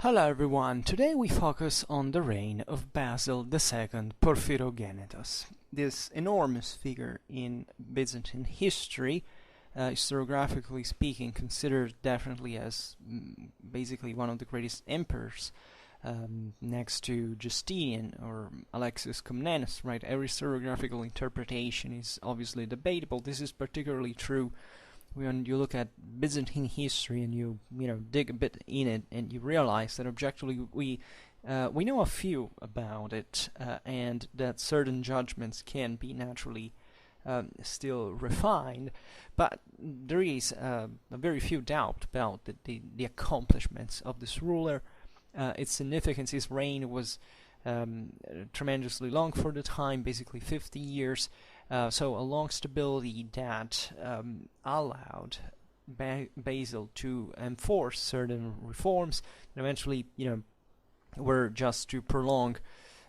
Hello everyone, today we focus on the reign of Basil II Porphyrogenitus. This enormous figure in Byzantine history, historiographically speaking, considered definitely as basically one of the greatest emperors, next to Justinian or Alexius Comnenus, right? Every historiographical interpretation is obviously debatable. This is particularly true when you look at Byzantine history and you dig a bit in it, and you realize that objectively we know a few about it, and that certain judgments can be naturally still refined, but there is a very few doubt about the accomplishments of this ruler, its significance. His reign was tremendously long for the time, basically 50 years. So a long stability that allowed Basil to enforce certain reforms, and eventually, were just to prolong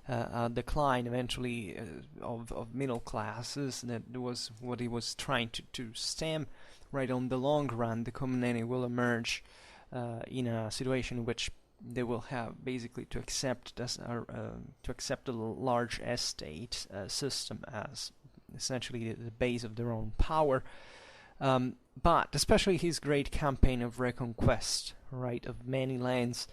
a decline eventually of middle classes. That was what he was trying to stem. Right, on the long run, the Comneni will emerge in a situation in which they will have basically to accept a large estate system as essentially the base of their own power, but especially his great campaign of reconquest, right, of many lands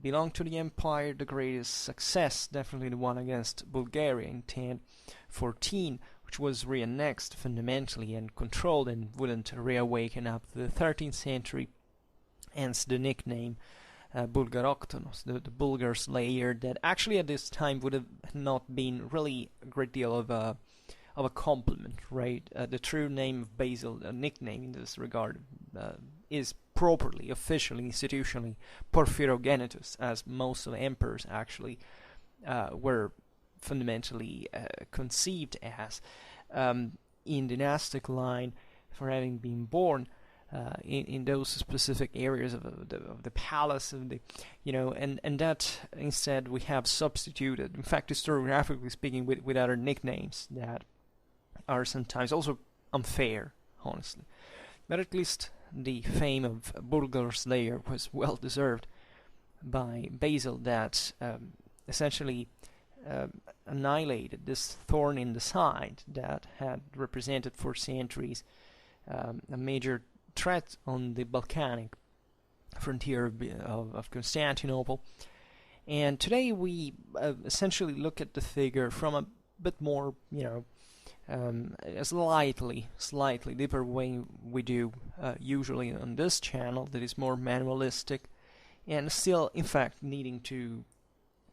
belonged to the empire. The greatest success, definitely the one against Bulgaria in 1014, which was reannexed fundamentally and controlled and wouldn't reawaken up to the 13th century, hence the nickname Bulgaroctonos, the Bulgar Slayer, that actually at this time would have not been really a great deal of a compliment, right? The true name of Basil, a nickname in this regard, is properly, officially, institutionally Porphyrogenitus, as most of the emperors actually were fundamentally conceived as, in dynastic line, for having been born in those specific areas of the palace, of the and that instead we have substituted, in fact, historiographically speaking, with other nicknames that are sometimes also unfair, honestly. But at least the fame of Bulgar Slayer was well deserved by Basil, that essentially annihilated this thorn in the side that had represented for centuries a major threat on the Balkanic frontier of Constantinople. And today we essentially look at the figure from a bit more, a slightly deeper way we do usually on this channel, that is more manualistic, and still, in fact, needing to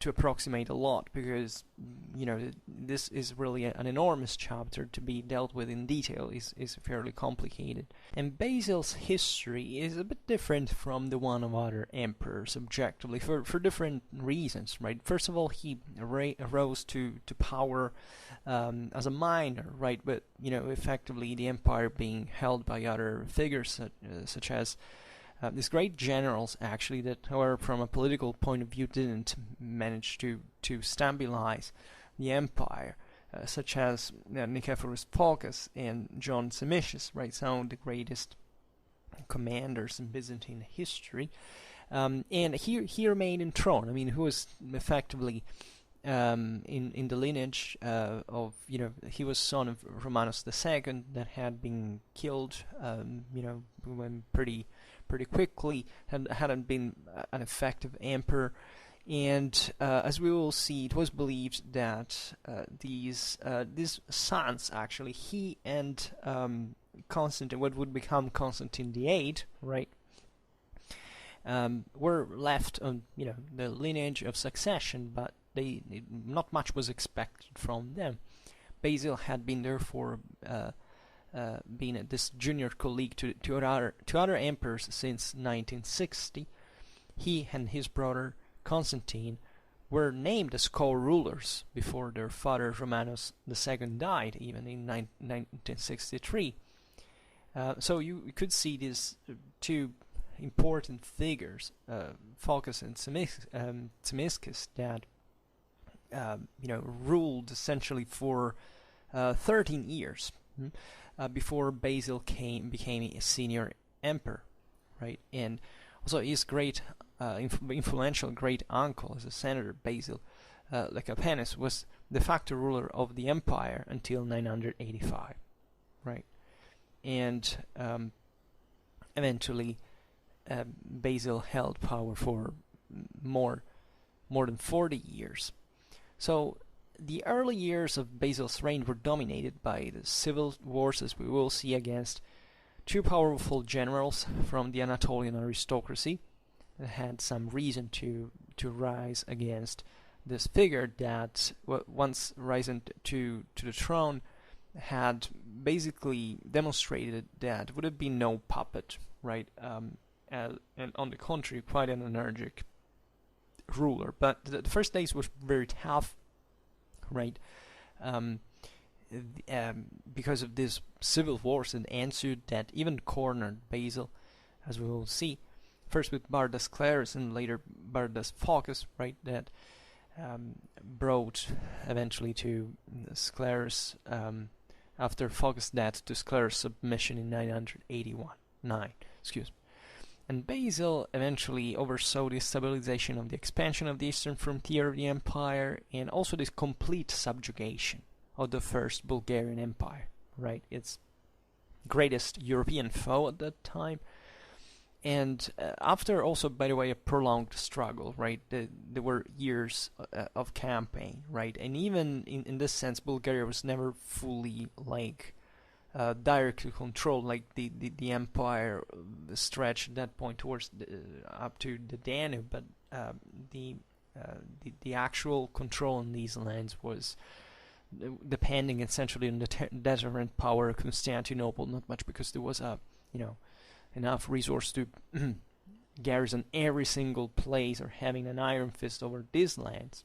approximate a lot, because this is really an enormous chapter to be dealt with in detail. Is fairly complicated, and Basil's history is a bit different from the one of other emperors objectively, for different reasons, right? First of all, he rose to power as a minor, right? But effectively the empire being held by other figures such as these great generals, actually, that, however, from a political point of view, didn't manage to stabilize the empire, such as Nicephorus Phocas and John Zimisces, right? Some of the greatest commanders in Byzantine history. And he remained enthroned. I mean, who was effectively in the lineage of, he was son of Romanus II, that had been killed, when pretty quickly, hadn't been an effective emperor, and as we will see, it was believed that these sons, actually, he and Constantine, what would become Constantine VIII, right, were left on the lineage of succession, but not much was expected from them. Basil had been therefore been this junior colleague to other emperors since 1960. He and his brother Constantine were named as co-rulers before their father Romanus II died, even in 1963. So you could see these two important figures, Phocas and Zimisces, that ruled essentially for 13 years. Before Basil became a senior emperor, right? And also his great influential great uncle as a senator, Basil the Campaign, was de facto ruler of the empire until 985, right? And eventually Basil held power for more than 40 years. So the early years of Basil's reign were dominated by the civil wars, as we will see, against two powerful generals from the Anatolian aristocracy that had some reason to rise against this figure that, once risen to the throne, had basically demonstrated that would have been no puppet, right? And on the contrary, quite an energetic ruler. But the first days was very tough, right? Because of these civil wars that ensued that even cornered Basil, as we will see, first with Bardas Clarus and later Bardas Focus, right? That brought eventually to Clarus, after Focus' death, to Clarus' submission in 981. And Basil eventually oversaw the stabilization of the expansion of the eastern frontier of the empire, and also this complete subjugation of the First Bulgarian Empire, right? Its greatest European foe at that time. And after also, by the way, a prolonged struggle, right? There were years of campaign, right? And even in this sense, Bulgaria was never fully, like, directly controlled, like the empire stretched at that point towards up to the Danube, but the actual control on these lands was depending essentially on the deterrent power of Constantinople, not much because there was enough resource to garrison every single place or having an iron fist over these lands.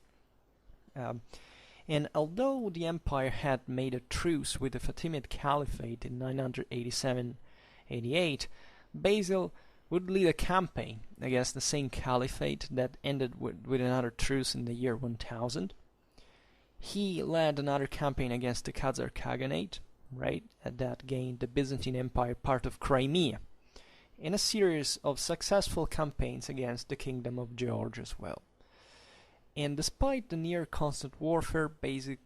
And although the empire had made a truce with the Fatimid Caliphate in 987-88, Basil would lead a campaign against the same caliphate that ended with another truce in the year 1000. He led another campaign against the Khazar Khaganate, right, that gained the Byzantine Empire part of Crimea, in a series of successful campaigns against the Kingdom of Georgia as well. And despite the near constant warfare, Basil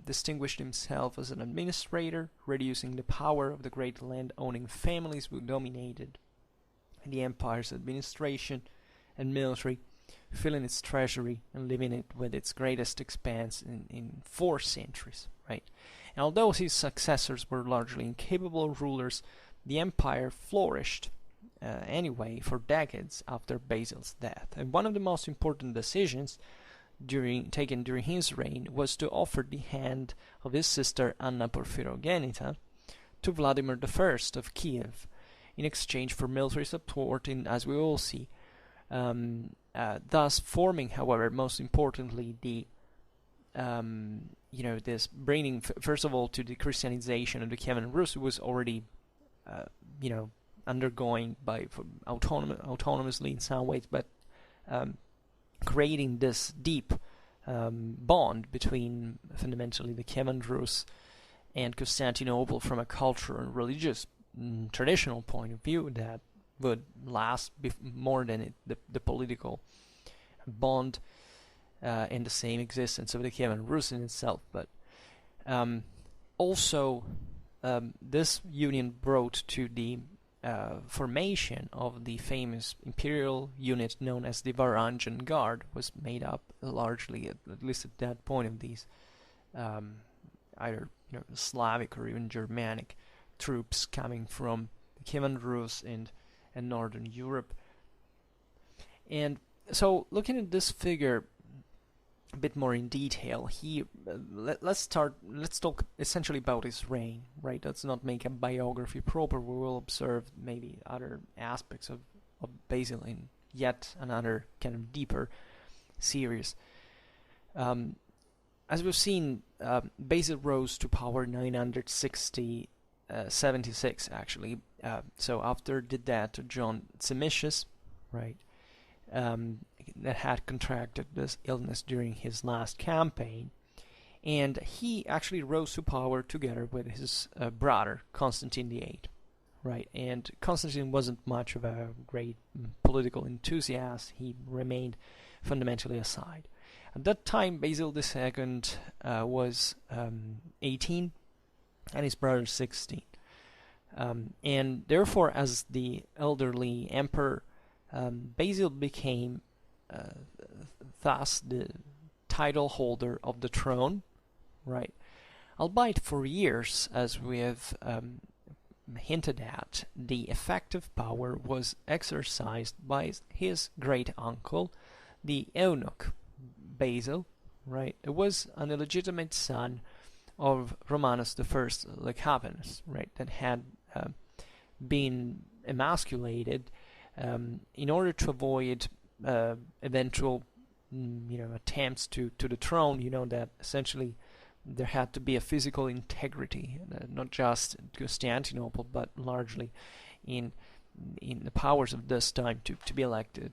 distinguished himself as an administrator, reducing the power of the great land-owning families who dominated the empire's administration and military, filling its treasury and leaving it with its greatest expanse in 4 centuries, right? And although his successors were largely incapable rulers, the empire flourished anyway for decades after Basil's death. And one of the most important decisions taken during his reign was to offer the hand of his sister Anna Porphyrogenita to Vladimir I of Kiev in exchange for military support, as we will see, thus forming, however, most importantly, this bringing first of all to the Christianization of the Kievan Rus, who was already undergoing autonomously in some ways, but creating this deep bond between fundamentally the Kievan Rus and Constantinople from a cultural and religious traditional point of view that would last more than the political bond and the same existence of the Kievan Rus in itself. But also this union brought to the formation of the famous imperial unit known as the Baran Guard, was made up largely, at least at that point, of these either Slavic or even Germanic troops coming from the Kievan Rus and Northern Europe. And so, looking at this figure a bit more in detail, let's talk essentially about his reign, right? Let's not make a biography proper. We will observe maybe other aspects of Basil in yet another kind of deeper series. As we've seen, Basil rose to power 976 actually. So after the death of John Zimisces, right? That had contracted this illness during his last campaign, and he actually rose to power together with his brother Constantine VIII, right? And Constantine wasn't much of a great political enthusiast. He remained fundamentally aside. At that time, Basil II was 18 and his brother 16. And therefore, as the elderly emperor, Basil became thus the title holder of the throne, right? Albeit for years, as we have hinted at, the effective power was exercised by his great uncle, the eunuch Basil, right? It was an illegitimate son of Romanus I the Capanus, right? That had been emasculated in order to avoid eventual, attempts to the throne. You know that essentially there had to be a physical integrity, not just in Constantinople, but largely in the powers of this time to be elected,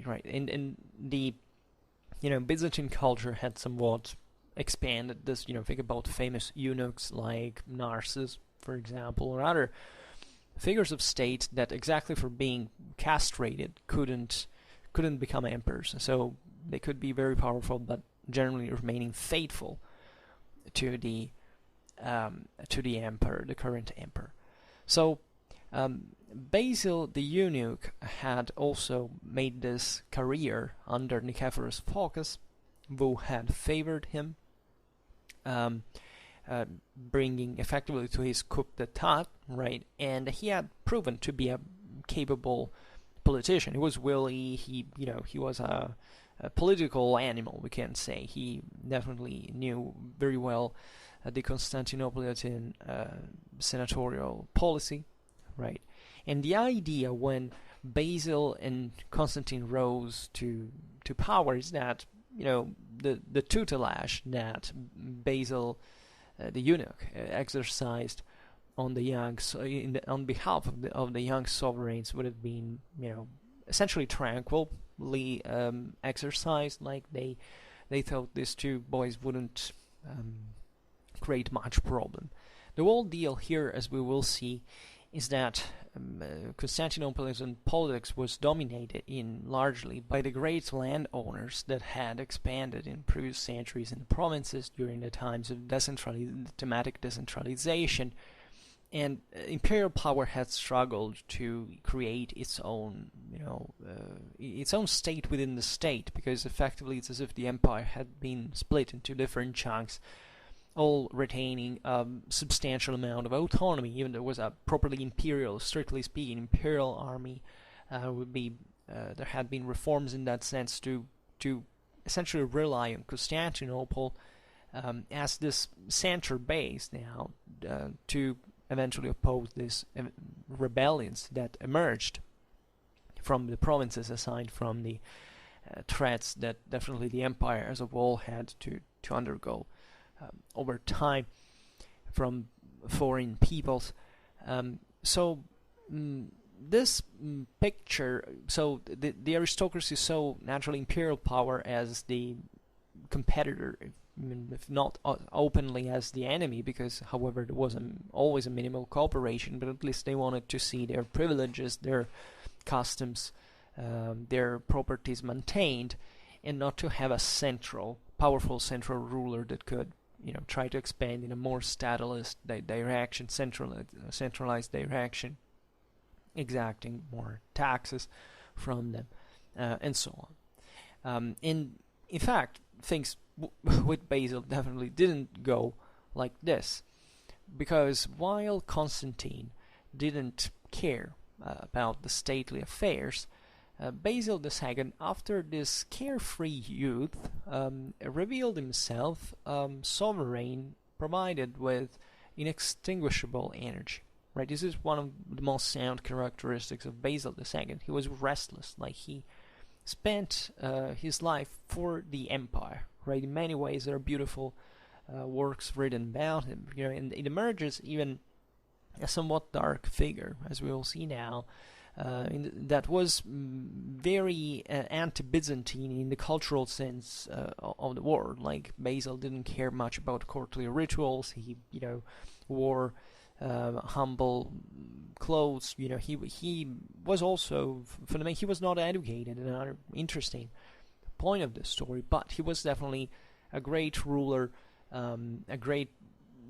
right? And the Byzantine culture had somewhat expanded this. Think about famous eunuchs like Narcissus, for example, or other figures of state that exactly for being castrated couldn't become emperors. So they could be very powerful, but generally remaining faithful to the emperor, the current emperor. So Basil the Eunuch had also made this career under Nicephorus Phocas, who had favored him, bringing effectively to his coup d'état, right? And he had proven to be a capable politician. He was wily. He was a political animal, we can say. He definitely knew very well the Constantinopolitan senatorial policy, right? And the idea when Basil and Constantine rose to power is that the tutelage that Basil the Eunuch exercised on the young on behalf of the young sovereigns would have been essentially tranquilly exercised. Like they thought these two boys wouldn't create much problem. The whole deal here, as we will see, is that Constantinopolitan politics was dominated largely by the great landowners that had expanded in previous centuries in the provinces during the times of thematic decentralization, and imperial power had struggled to create its own state within the state, because effectively it's as if the empire had been split into different chunks, all retaining a substantial amount of autonomy. Even there was a properly imperial, strictly speaking, imperial army, there had been reforms in that sense to essentially rely on Constantinople as this center base now to eventually oppose these rebellions that emerged from the provinces, aside from the threats that definitely the empire as a whole had to undergo over time from foreign peoples. This picture, so the aristocracy saw naturally imperial power as the competitor, if not openly as the enemy, because however there was always a minimal cooperation, but at least they wanted to see their privileges, their customs, their properties maintained, and not to have a powerful central ruler that could try to expand in a more statalist direction, centralized direction, exacting more taxes from them, and so on. In fact, things with Basil definitely didn't go like this, because while Constantine didn't care about the stately affairs, Basil II, after this carefree youth, revealed himself sovereign, provided with inextinguishable energy. Right, this is one of the most sound characteristics of Basil II. He was restless, like he spent his life for the empire. Right, in many ways there are beautiful works written about him. And it emerges even a somewhat dark figure, as we will see now. That was very anti-Byzantine in the cultural sense of the word. Like Basil didn't care much about courtly rituals. He, wore humble clothes. You know, he was also he was not educated. Another interesting point of this story, but he was definitely a great ruler, a great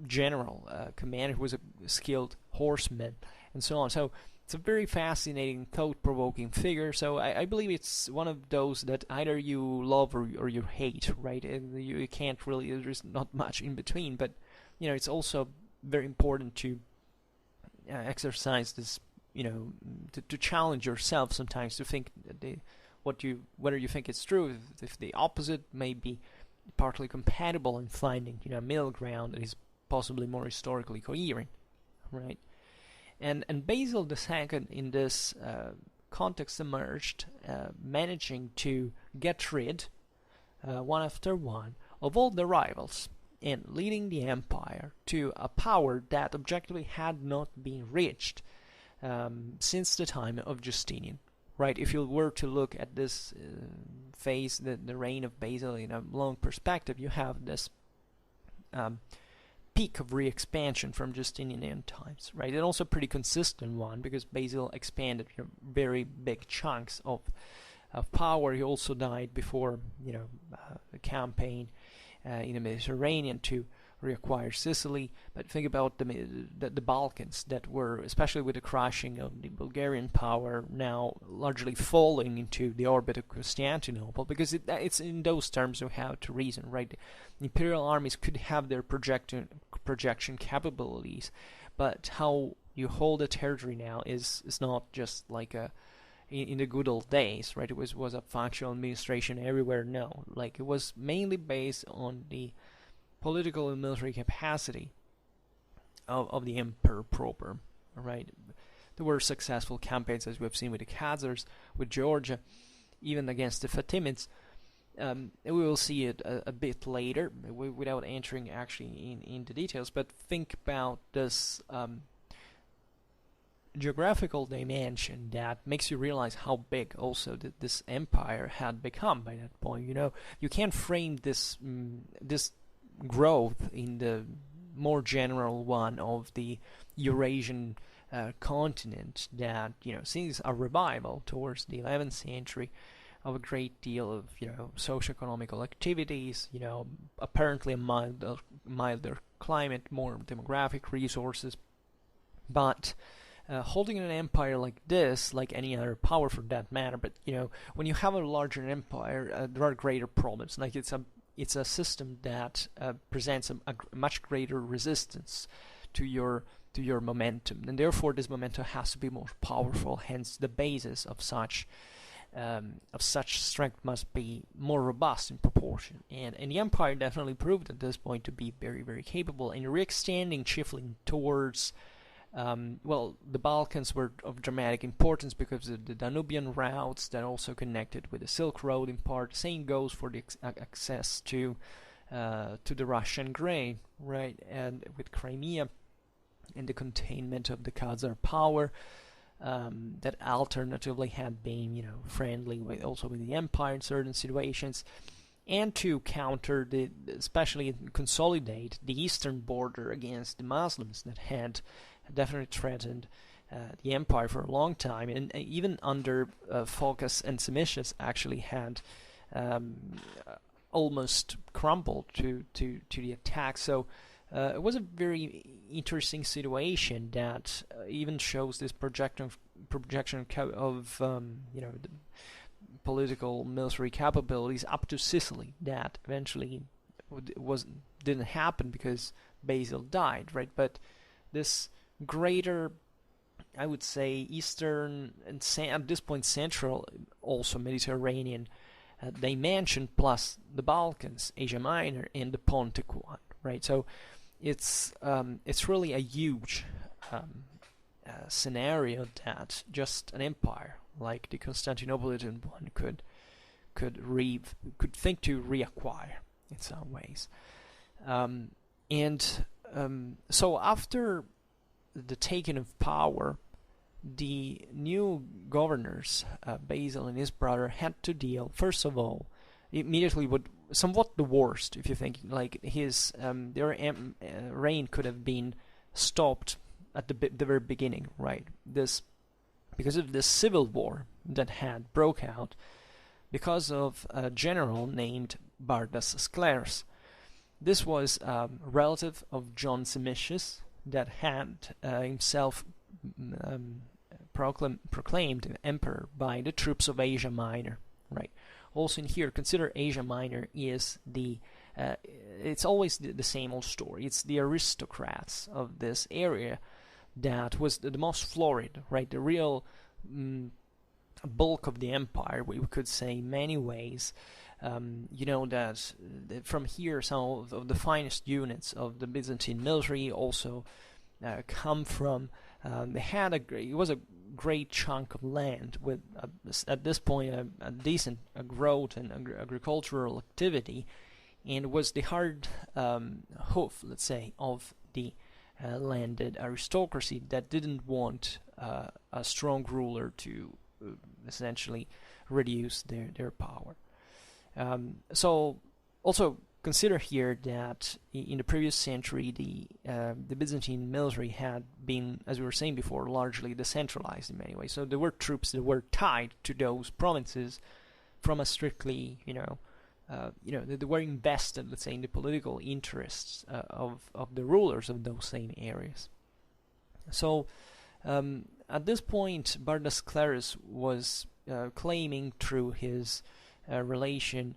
general, commander who was a skilled horseman, and so on. So it's a very fascinating, thought-provoking figure. So I believe it's one of those that either you love or you hate, right? And you can't really, there's not much in between. But you know, it's also very important to exercise this, you know, to challenge yourself sometimes, to think whether you think it's true, if the opposite may be partly compatible, and finding, you know, a middle ground that is possibly more historically coherent, right? And Basil II in this context emerged, managing to get rid, one after one, of all the rivals, and leading the empire to a power that objectively had not been reached since the time of Justinian. Right, if you were to look at this phase, the reign of Basil in a long perspective, you have this peak of re-expansion from Justinian times, right? And also a pretty consistent one, because Basil expanded, you know, very big chunks of power. He also died before, you know, the campaign in the Mediterranean to reacquire Sicily. But think about the Balkans, that were, especially with the crashing of the Bulgarian power, now largely falling into the orbit of Constantinople, because it's in those terms we have to reason, right? The imperial armies could have their projection capabilities, but how you hold a territory now is not just like in the good old days, right? It was a functional administration everywhere. No, like, it was mainly based on the political and military capacity of the emperor proper, right? There were successful campaigns, as we have seen with the Khazars, with Georgia, even against the Fatimids. We will see it a bit later, without entering actually into details, but think about this geographical dimension that makes you realize how big also this empire had become by that point. You know, you can't frame this this growth in the more general one of the Eurasian continent, that, you know, sees a revival towards the 11th century of a great deal of, you know, socio-economical activities, you know, apparently a milder climate, more demographic resources. But holding an empire like this, like any other power for that matter, but, you know, when you have a larger empire, there are greater problems. Like, it's a system that presents a much greater resistance to your momentum, and therefore this momentum has to be more powerful. Hence, the basis of such strength must be more robust in proportion. And the empire definitely proved at this point to be very, very capable, and re-extending chiefly towards the Balkans were of dramatic importance because of the Danubian routes that also connected with the Silk Road in part. Same goes for the access to the Russian grain, right? And with Crimea and the containment of the Khazar power, that alternatively had been, you know, friendly with the empire in certain situations, and to counter especially consolidate the eastern border against the Muslims that had definitely threatened the empire for a long time, and even under Phocas and Simistius actually had almost crumbled to the attack. So it was a very interesting situation that even shows this projection of the political military capabilities up to Sicily, that eventually didn't happen because Basil died, right? But this greater, I would say, Eastern and at this point Central, also Mediterranean dimension, plus the Balkans, Asia Minor, and the Pontic one, right? So it's really a huge scenario that just an empire like the Constantinopolitan one could think to reacquire in some ways. So after the taking of power, the new governors, Basil and his brother, had to deal, first of all, immediately with somewhat the worst, if you think, like their reign could have been stopped at the very beginning, right? Because of this civil war that had broke out because of a general named Bardas Sclerus. This was a relative of John Simius that had himself proclaimed emperor by the troops of Asia Minor, right? Also in here, consider Asia Minor is it's always the same old story. It's the aristocrats of this area that was the most florid, right? The real bulk of the empire, we could say in many ways. That from here some of the finest units of the Byzantine military also come from. It was a great chunk of land with at this point a decent growth and agricultural activity, and was the hard hoof, let's say, of the landed aristocracy that didn't want a strong ruler to essentially reduce their power. So also consider here that in the previous century the Byzantine military had been, as we were saying before, largely decentralized in many ways. So there were troops that were tied to those provinces from a strictly, they were invested, let's say, in the political interests of the rulers of those same areas. So at this point, Bardas Sclerus was claiming through his relation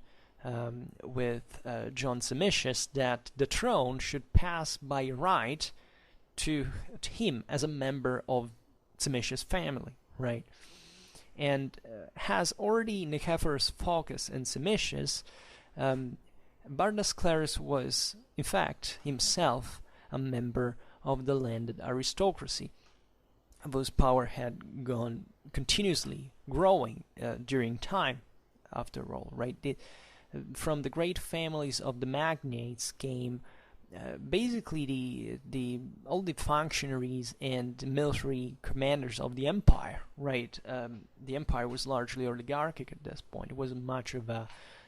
with John Simius that the throne should pass by right to him as a member of Simius' family, right? And has already Nicephorus Phocas and Simius, Bardas Sclerus was in fact himself a member of the landed aristocracy, whose power had gone continuously growing during time. After all, right? From the great families of the magnates came basically all the functionaries and the military commanders of the empire, right? The empire was largely oligarchic at this point. It wasn't much of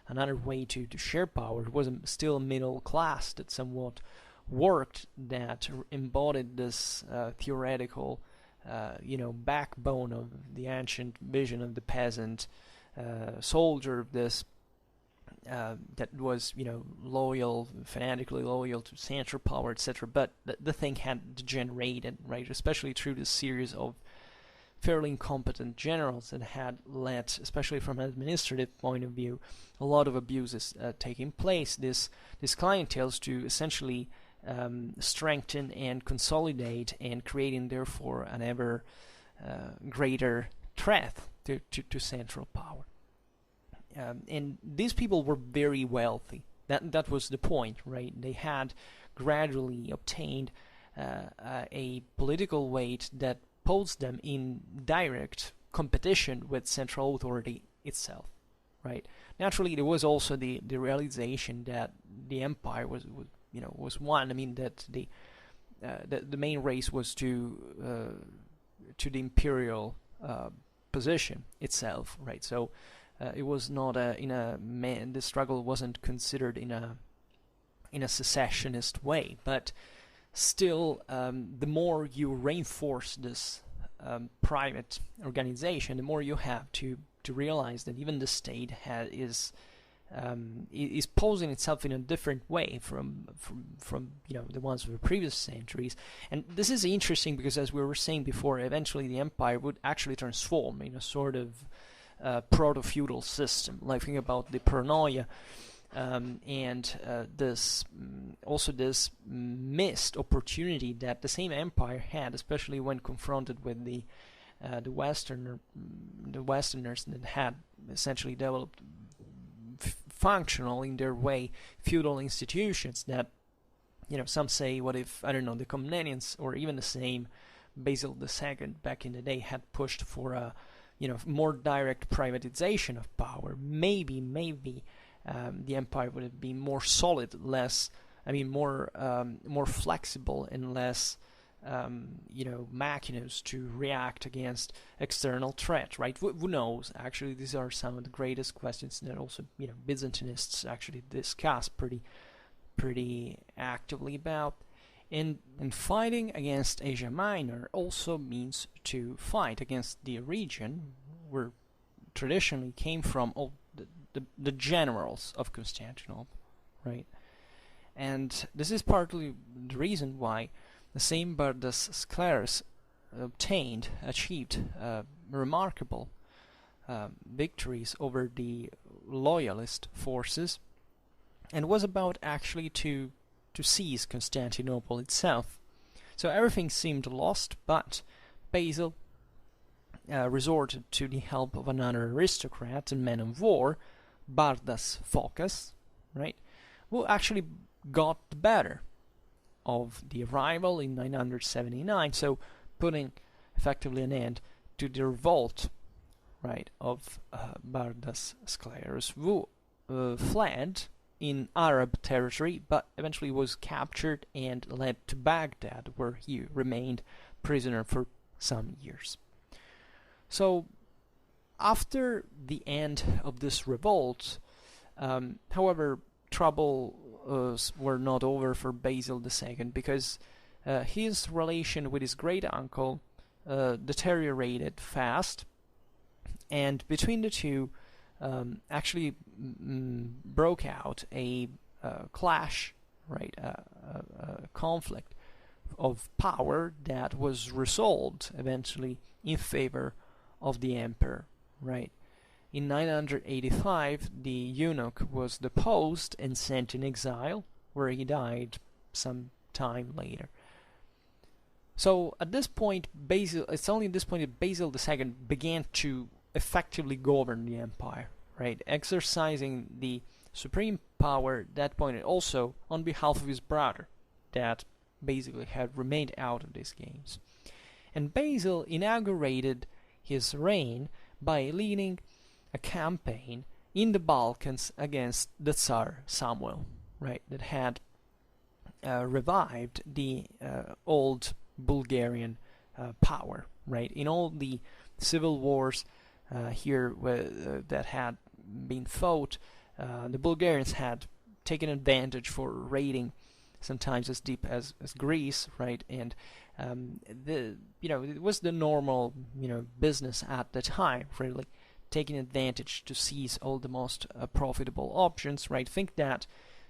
another way to share power. It was still a middle class that somewhat worked, that embodied this theoretical, backbone of the ancient vision of the peasant soldier, this that was, loyal, fanatically loyal to central power, etc. But the thing had degenerated, right? Especially through this series of fairly incompetent generals that had led, especially from an administrative point of view, a lot of abuses taking place. This clienteles to essentially strengthen and consolidate, and creating therefore an ever greater threat to central power. And these people were very wealthy. That was the point, right? They had gradually obtained a political weight that posed them in direct competition with central authority itself, right? Naturally, there was also the realization that the empire was one. I mean, that the main race was to the imperial position itself, right? So it was not the struggle wasn't considered in a secessionist way, but still, the more you reinforce this private organization, the more you have to realize that even the state is posing itself in a different way from the ones of the previous centuries. And this is interesting because, as we were saying before, eventually the empire would actually transform in a sort of proto-feudal system. Like, think about the paranoia, and this missed opportunity that the same empire had, especially when confronted with the Westerners that had essentially developed functional in their way feudal institutions that, some say, what if, I don't know, the Komnenians or even the same Basil II back in the day had pushed for a more direct privatization of power. Maybe the empire would have been more solid, more flexible, and less machinous to react against external threat, right? Who knows? Actually, these are some of the greatest questions that also Byzantinists actually discuss pretty actively about. And fighting against Asia Minor also means to fight against the region where traditionally came from all the generals of Constantinople, right? And this is partly the reason why the same Bardas Sclerus achieved remarkable victories over the loyalist forces, and was about actually to seize Constantinople itself. So everything seemed lost, but Basil resorted to the help of another aristocrat and man of war, Bardas Phocas, right, who actually got the better of the rival in 979, so putting effectively an end to the revolt, right, of Bardas Sclerus, who fled in Arab territory, but eventually was captured and led to Baghdad, where he remained prisoner for some years. So, after the end of this revolt, however, troubles were not over for Basil II, because his relation with his great uncle deteriorated fast, and between the two actually broke out a clash, right, a conflict of power that was resolved eventually in favor of the emperor, right. In 985, the eunuch was deposed and sent in exile, where he died some time later. So at this point, it's only at this point that Basil II began to effectively govern the empire, right, exercising the supreme power at that point, and also on behalf of his brother, that basically had remained out of these games. And Basil inaugurated his reign by leading a campaign in the Balkans against the Tsar Samuel, right, that had revived the old Bulgarian power, right. In all the civil wars here that had been fought, the Bulgarians had taken advantage for raiding sometimes as deep as Greece, right, and it was the normal business at the time, really, taking advantage to seize all the most profitable options, right. Think that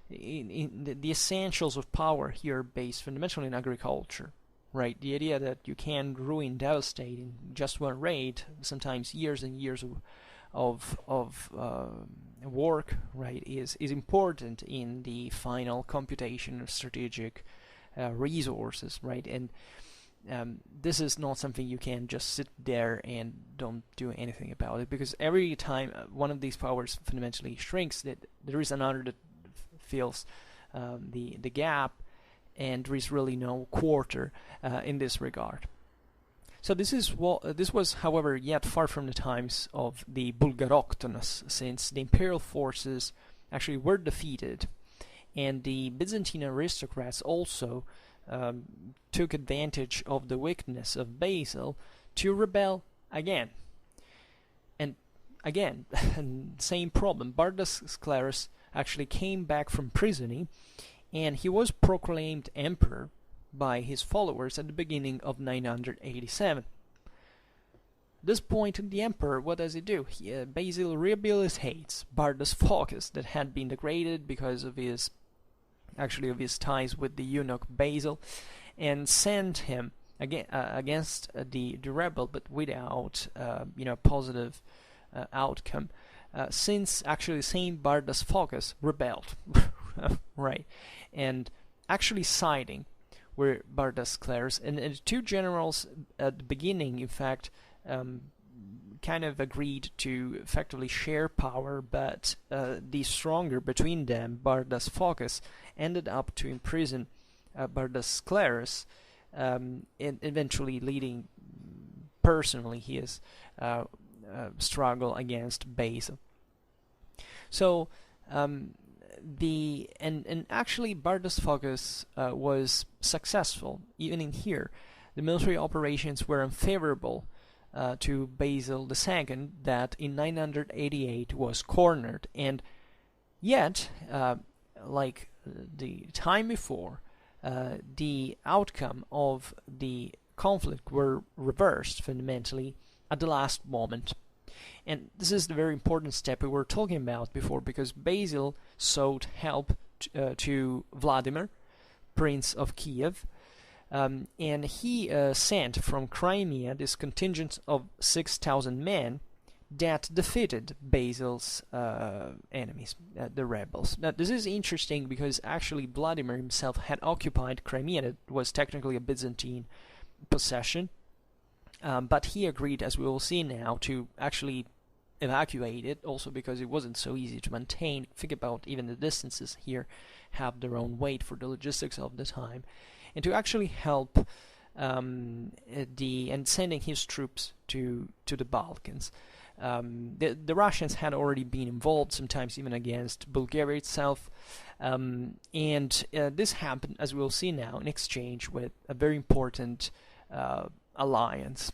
in the essentials of power here are based fundamentally in agriculture, right. The idea that you can ruin, devastate in just one raid, sometimes years and years of work, right, is important in the final computation of strategic resources, right. And this is not something you can just sit there and don't do anything about it, because every time one of these powers fundamentally shrinks, that there is another that fills the gap, and there is really no quarter in this regard. So this was, however, yet far from the times of the Bulgaroctonus, since the imperial forces actually were defeated, and the Byzantine aristocrats also took advantage of the weakness of Basil to rebel again. And again, same problem. Bardas Sclerus actually came back from prison, and he was proclaimed emperor by his followers at the beginning of 987. At this point, the emperor, what does he do? Basil rehabilitates Bardas Phocas, that had been degraded because of his ties with the eunuch Basil, and sent him against the rebel, but without positive outcome, since actually the same Bardas Phocas rebelled, right, and actually siding with Bardas Sclerus, and the two generals at the beginning, in fact, kind of agreed to effectively share power, but the stronger between them, Bardas Phocas, ended up to imprison Bardas Sclerus, and eventually leading personally his struggle against Basil. So actually Bardas Phocas was successful even in here. The military operations were unfavorable to Basil II, that in 988 was cornered, and yet like the time before, the outcome of the conflict were reversed fundamentally at the last moment. And this is the very important step we were talking about before, because Basil sought help to Vladimir, Prince of Kiev, and he sent from Crimea this contingent of 6,000 men that defeated Basil's enemies, the rebels. Now, this is interesting because actually Vladimir himself had occupied Crimea. That was technically a Byzantine possession, but he agreed, as we will see now, to actually evacuate it, also because it wasn't so easy to maintain. Think about even the distances here have their own weight for the logistics of the time, and to actually help and sending his troops to the Balkans. The Russians had already been involved, sometimes even against Bulgaria itself, and this happened, as we'll see now, in exchange with a very important alliance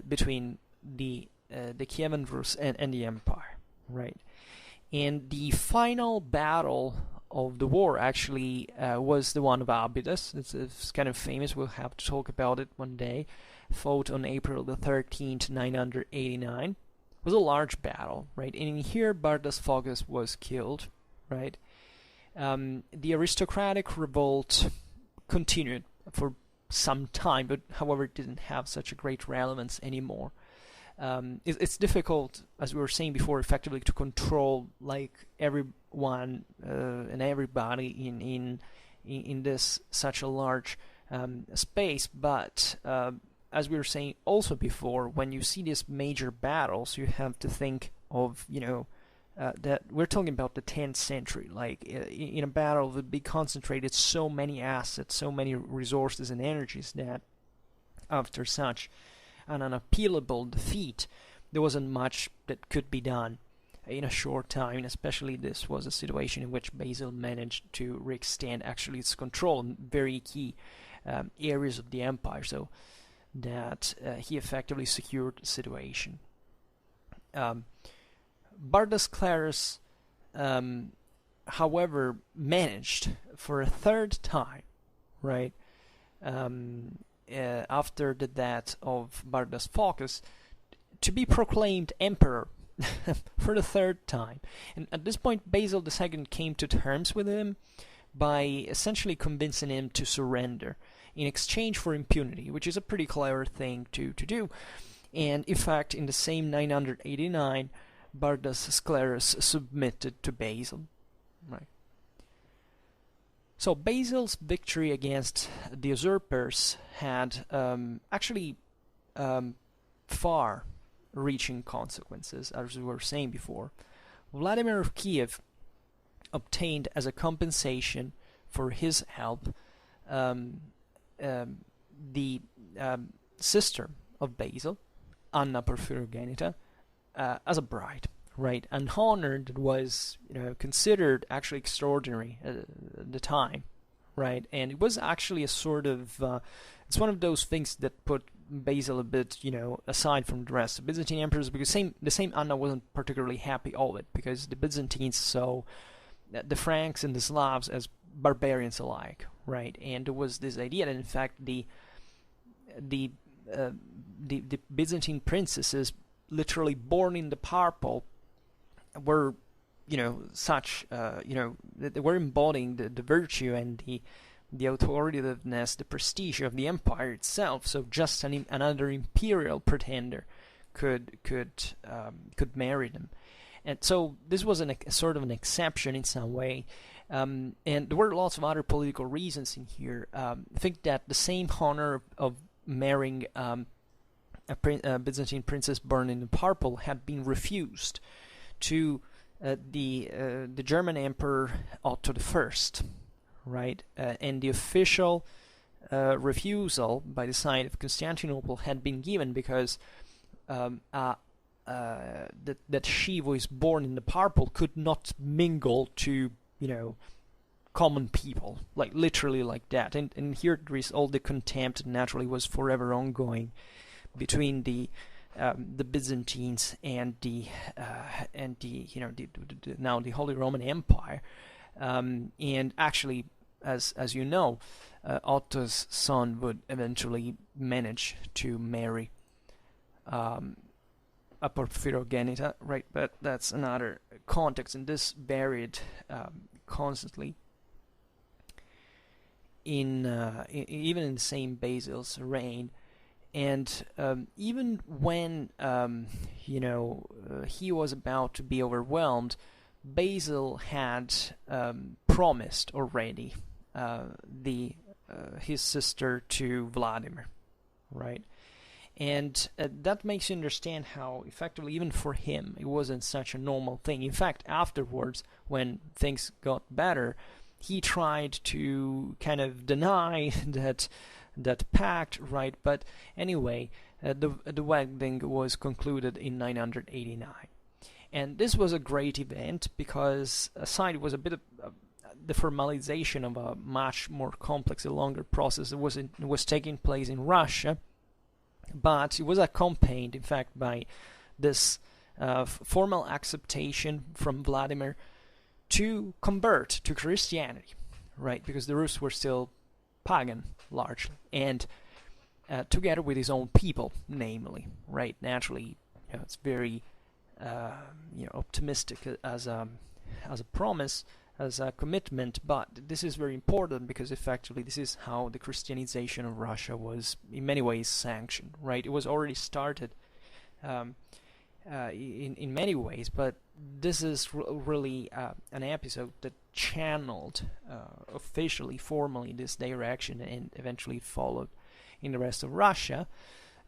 between the Kievan Rus and the Empire, right? And the final battle of the war actually was the one of Abydos. It's kind of famous. We'll have to talk about it one day. Fought on April the 13th, 989. It was a large battle, right? And in here, Bardas Phocas was killed, right? The aristocratic revolt continued for some time, but however, it didn't have such a great relevance anymore. It's difficult, as we were saying before, effectively to control like everyone and everybody in this such a large space. But as we were saying also before, when you see these major battles, you have to think of that we're talking about the 10th century. Like in a battle would be concentrated so many assets, so many resources and energies that after such an unappealable defeat, there wasn't much that could be done in a short time, and especially this was a situation in which Basil managed to re-extend actually its control in very key areas of the empire, so that he effectively secured the situation. Bardas Clarus, however, managed for a third time, right, after the death of Bardas Phocas, to be proclaimed emperor for the third time. And at this point, Basil II came to terms with him by essentially convincing him to surrender in exchange for impunity, which is a pretty clever thing to do. And in fact, in the same 989, Bardas Clarus submitted to Basil. Right. So Basil's victory against the usurpers had actually far-reaching consequences, as we were saying before. Vladimir of Kiev obtained as a compensation for his help the sister of Basil, Anna Porphyrogenitus, as a bride, right? An honor that was, considered actually extraordinary at the time, right? And it was actually a sort of, it's one of those things that put Basil a bit, aside from the rest of Byzantine emperors, because the same Anna wasn't particularly happy of it, because the Byzantines saw the Franks and the Slavs as barbarians alike, right? And there was this idea that in fact the Byzantine princesses literally born in the purple were, they were embodying the virtue and the authoritativeness, the prestige of the empire itself. So just another imperial pretender could marry them, and so this was a sort of an exception in some way. And there were lots of other political reasons in here. I think that the same honor of marrying a Byzantine princess born in the purple had been refused to the German Emperor Otto I, right? And the official refusal by the side of Constantinople had been given because that she who is born in the purple could not mingle to common people, like literally like that. And here there is all the contempt that naturally was forever ongoing between the Byzantines and the now the Holy Roman Empire, and actually as you know, Otto's son would eventually manage to marry a Porphyrogenita, right? But that's another context, and this varied constantly even in the same Basil's reign. And even when he was about to be overwhelmed, Basil had promised already his sister to Vladimir, right? And that makes you understand how effectively, even for him, it wasn't such a normal thing. In fact, afterwards, when things got better, he tried to kind of deny that pact, right? But anyway, the wedding was concluded in 989. And this was a great event because aside it was a bit of the formalization of a much more complex and longer process. It was taking place in Russia, but it was accompanied, in fact, by this formal acceptation from Vladimir to convert to Christianity, right? Because the Rus were still pagan, largely, and together with his own people, namely, right? Naturally, it's very optimistic as a promise, as a commitment, but this is very important because effectively this is how the Christianization of Russia was in many ways sanctioned, right? It was already started in many ways, but this is really an episode that channeled officially, formally, this direction, and eventually followed in the rest of Russia,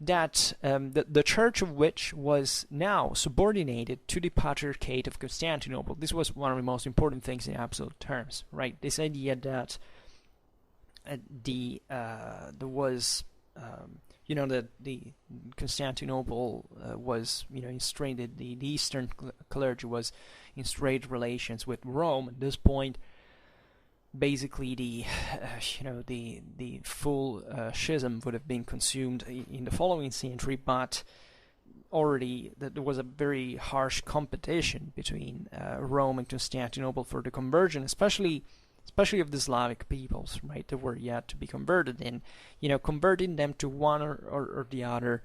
that the church of which was now subordinated to the Patriarchate of Constantinople. This was one of the most important things in absolute terms, right? This idea that there was that the Constantinople was, in strained, the Eastern clergy was in strained relations with Rome. At this point, basically the full schism would have been consumed in the following century, but already there was a very harsh competition between Rome and Constantinople for the conversion, especially of the Slavic peoples, right, that were yet to be converted. And converting them to one or the other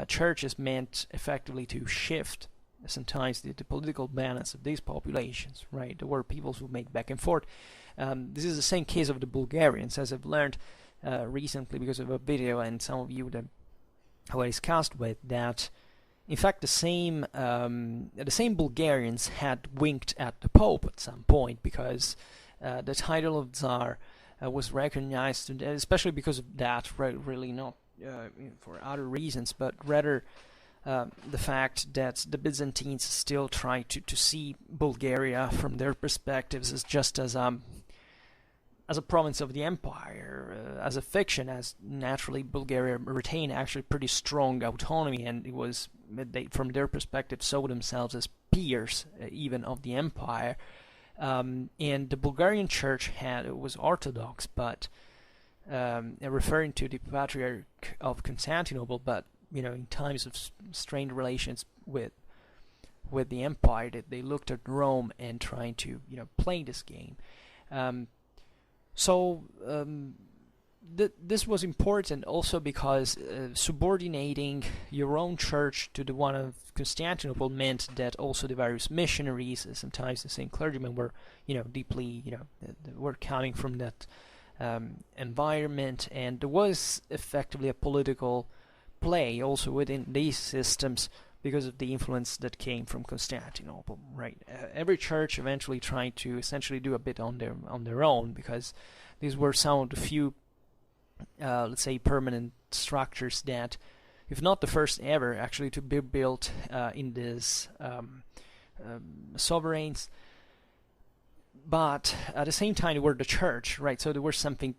churches meant effectively to shift sometimes the political balance of these populations, right? There were peoples who made back and forth. This is the same case of the Bulgarians, as I've learned recently because of a video, and some of you that I discussed with, that in fact the same Bulgarians had winked at the Pope at some point, because the title of Tsar was recognized, especially because of that, really not for other reasons, but rather the fact that the Byzantines still try to see Bulgaria from their perspectives as just as a province of the empire, as a fiction, as naturally Bulgaria retained actually pretty strong autonomy, and they, from their perspective, saw themselves as peers even of the empire. And the Bulgarian church was Orthodox, but referring to the Patriarch of Constantinople, but in times of strained relations with the empire, they looked at Rome and trying to play this game. This was important also because subordinating your own church to the one of Constantinople meant that also the various missionaries, sometimes the same clergymen, were deeply were coming from that environment, and there was effectively a political play also within these systems because of the influence that came from Constantinople, right? Every church eventually tried to essentially do a bit on their own, because these were some of the few let's say permanent structures that, if not the first ever actually to be built in these sovereigns, but at the same time they were the church, right? So there was something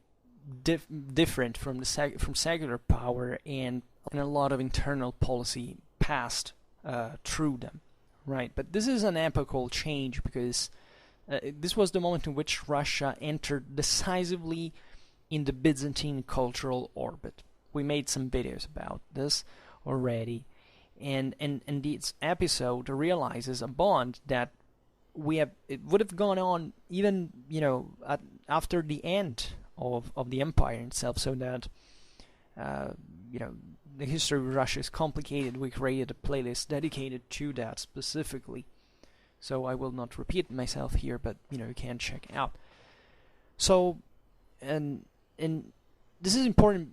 different from from secular power, and a lot of internal policy passed through them, right? But this is an epochal change because this was the moment in which Russia entered decisively in the Byzantine cultural orbit. We made some videos about this already, and this episode realizes a bond that it would have gone on even after the end of the empire itself, so that the history of Russia is complicated. We created a playlist dedicated to that specifically, so I will not repeat myself here, but you can check it out. So, and this is important.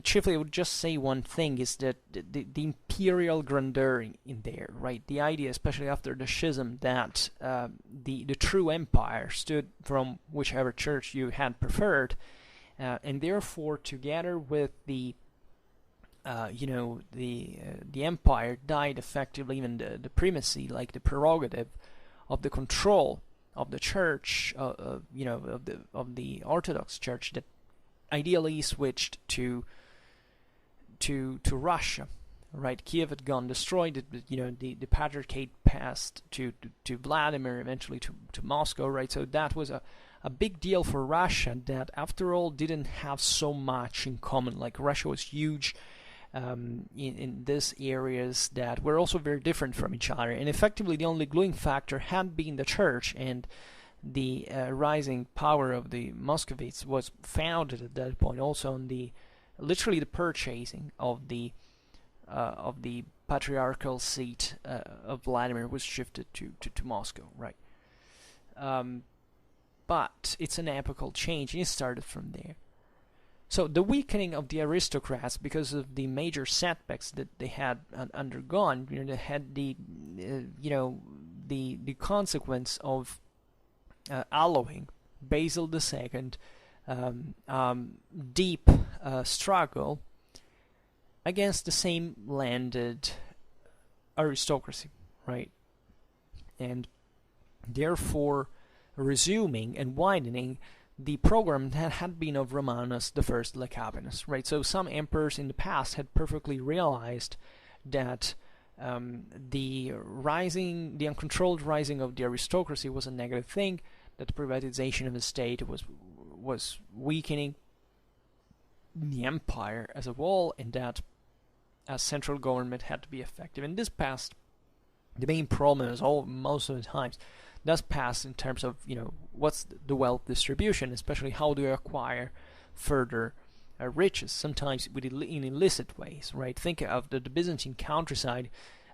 Chiefly, I would just say one thing, is that the imperial grandeur in there, right? The idea, especially after the schism, that the true empire stood from whichever church you had preferred, and therefore, together with the empire, died effectively even the primacy, like the prerogative of the control of the church, of the Orthodox Church, that ideally switched to Russia, right? Kiev had gone destroyed. The patriarchate passed to Vladimir, eventually to Moscow, right? So that was a big deal for Russia, that after all didn't have so much in common. Like, Russia was huge in these areas that were also very different from each other, and effectively the only gluing factor had been the church, and the rising power of the Muscovites was founded at that point also on literally the purchasing of the patriarchal seat of Vladimir was shifted to Moscow, right? But it's an epochal change, and it started from there. So the weakening of the aristocrats, because of the major setbacks that they had undergone, they had the consequence of allowing Basil II deep struggle against the same landed aristocracy, right? And therefore resuming and widening the program that had been of Romanus I Lecapenus, right? So some emperors in the past had perfectly realized that the uncontrolled rising of the aristocracy was a negative thing, that the privatization of the state was weakening the empire as a whole, and that a central government had to be effective. In this past, the main problem is most of the times does pass in terms of what's the wealth distribution, especially how do you acquire further riches, sometimes in illicit ways, right? Think of the Byzantine countryside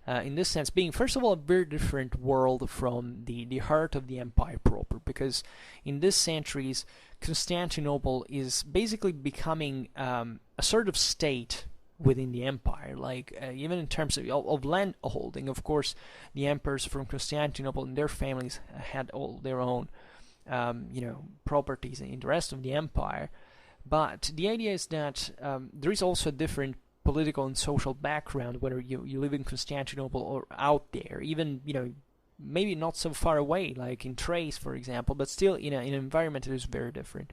in this sense being, first of all, a very different world from the heart of the empire proper, because in these centuries Constantinople is basically becoming a sort of state within the empire, like even in terms of land holding. Of course, the emperors from Constantinople and their families had all their own properties in the rest of the empire, but the idea is that there is also a different political and social background, whether you live in Constantinople or out there, even maybe not so far away, like in Thrace, for example, but still in an environment that is very different.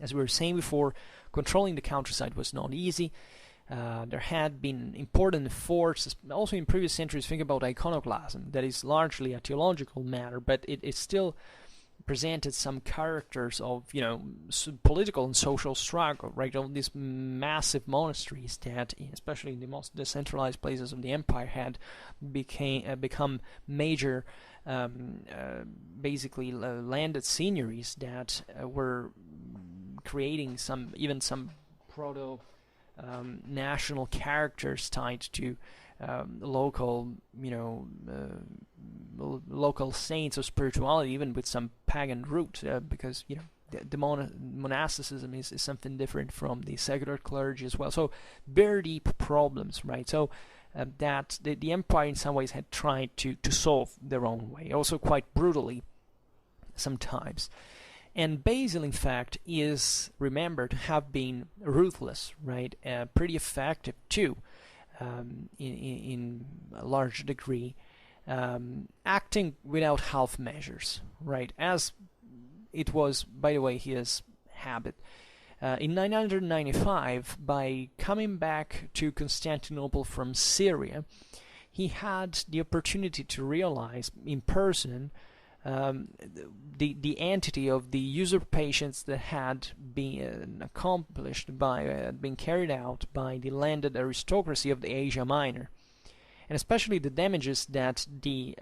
As we were saying before, controlling the countryside was not easy. There had been important efforts, also in previous centuries. Think about iconoclasm, that is largely a theological matter, but it still presented some characters of political and social struggle, right? All these massive monasteries that, especially in the most decentralized places of the empire, had become major, basically landed seigneuries that were creating some proto national characters tied to local saints of spirituality, even with some pagan root, because the monasticism is something different from the secular clergy as well. So very deep problems, right? So that the empire in some ways had tried to solve their own way, also quite brutally sometimes. And Basil, in fact, is remembered to have been ruthless, right? Pretty effective too, in a large degree, acting without half measures, right? As it was, by the way, his habit. In 995, by coming back to Constantinople from Syria, he had the opportunity to realize in person the entity of the usurpations that had been been carried out by the landed aristocracy of the Asia Minor, and especially the damages that the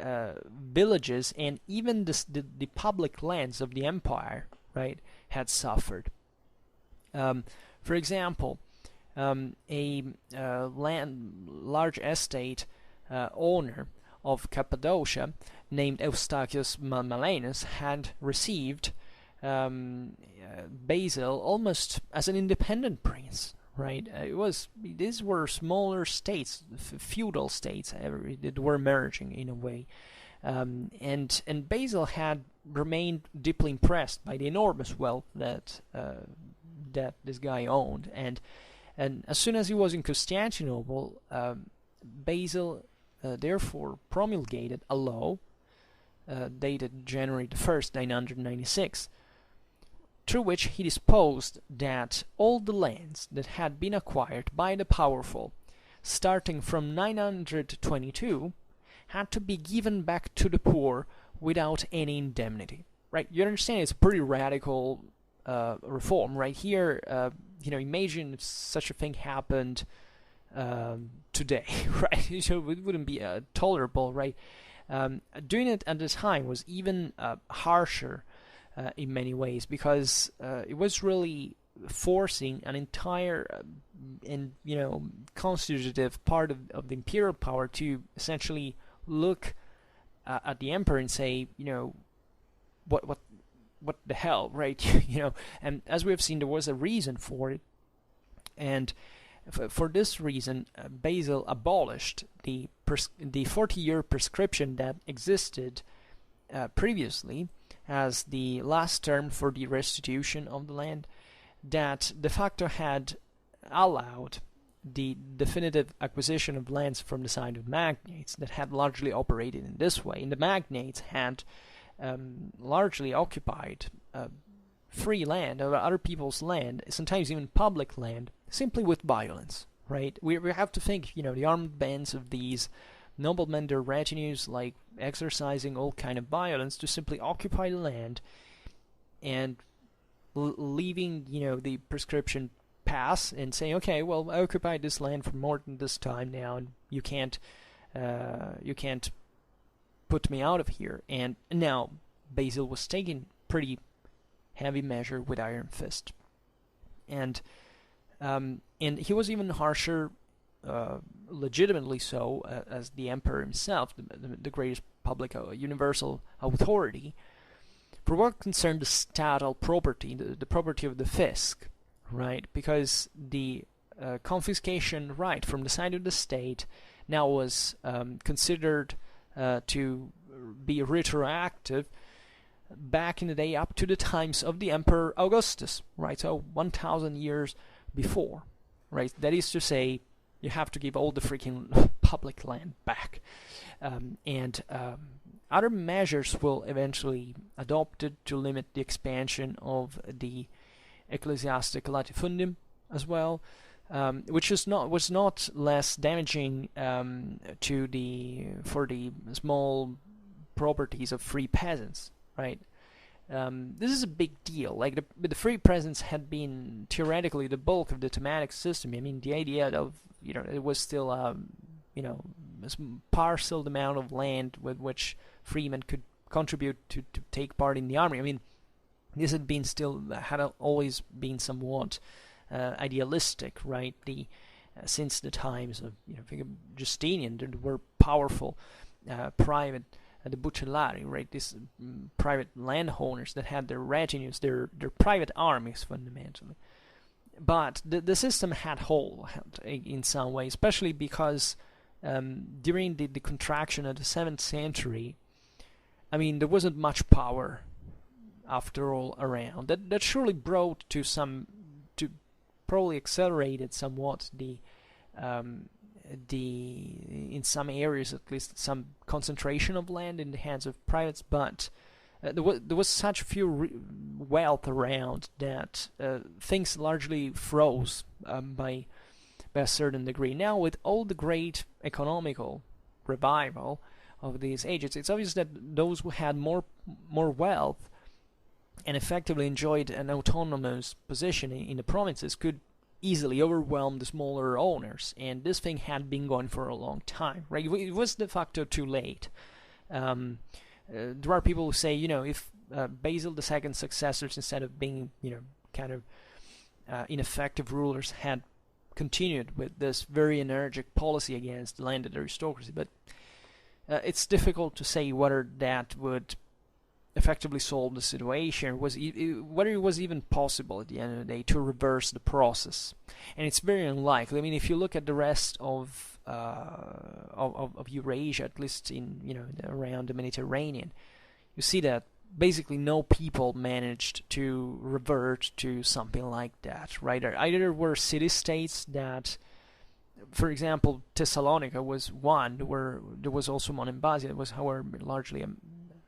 villages and even the public lands of the empire, right, had suffered. For example, a large estate owner of Cappadocia named Eustachius Malenus had received Basil almost as an independent prince, right? These were smaller states, feudal states that were merging in a way, and Basil had remained deeply impressed by the enormous wealth that this guy owned, and as soon as he was in Constantinople, Basil therefore promulgated a law dated January 1st, 996, through which he disposed that all the lands that had been acquired by the powerful, starting from 922, had to be given back to the poor without any indemnity. Right? You understand? It's a pretty radical reform. Right here, imagine if such a thing happened today, right? So it wouldn't be tolerable, right? Doing it at the time was even harsher in many ways, because it was really forcing an entire constitutive part of the imperial power to essentially look at the emperor and say, what the hell, right? And as we have seen, there was a reason for it, and for this reason, Basil abolished the 40-year prescription that existed previously as the last term for the restitution of the land, that de facto had allowed the definitive acquisition of lands from the side of magnates that had largely operated in this way. And the magnates had largely occupied free land, or other people's land, sometimes even public land, simply with violence, right? We have to think, the armed bands of these noblemen, their retinues, like exercising all kind of violence to simply occupy the land and leaving, the prescription pass and saying, okay, well, I occupied this land for more than this time now, and you can't put me out of here. And now Basil was taking pretty heavy measure with iron fist, and he was even harsher, legitimately so, as the emperor himself, the greatest public universal authority, for what concerned the statal property, the property of the fisc, right? Because the confiscation right from the side of the state now was considered to be retroactive back in the day up to the times of the Emperor Augustus, right? So 1,000 years before, right? That is to say, you have to give all the freaking public land back. And other measures will eventually adopted to limit the expansion of the ecclesiastic latifundum as well, which was not less damaging for the small properties of free peasants, right? This is a big deal. Like the free peasants had been theoretically the bulk of the thematic system. I mean, the idea of it was still a parceled amount of land with which freemen could contribute to take part in the army. I mean, this had always been somewhat idealistic, right? Since the times of think of Justinian, there were powerful private the bucellari, right? These private landowners that had their retinues, their private armies fundamentally. But the system had hold in some way, especially because during the contraction of the 7th century, I mean, there wasn't much power after all around. That surely brought probably accelerated somewhat in some areas at least, some concentration of land in the hands of privates, but there was such few wealth around that things largely froze by a certain degree. Now, with all the great economical revival of these ages, it's obvious that those who had more wealth and effectively enjoyed an autonomous position in the provinces could easily overwhelm the smaller owners, and this thing had been going for a long time, right? It was de facto too late. There are people who say, if Basil II's successors, instead of being, kind of ineffective rulers, had continued with this very energetic policy against the landed aristocracy. But it's difficult to say whether that would effectively solve the situation, whether it was even possible at the end of the day to reverse the process. And it's very unlikely. I mean, if you look at the rest of Eurasia, at least in around the Mediterranean, you see that basically no people managed to revert to something like that, right? Either there were city-states that, for example, Thessalonica was one, where there was also one in Basil. It was, however, largely a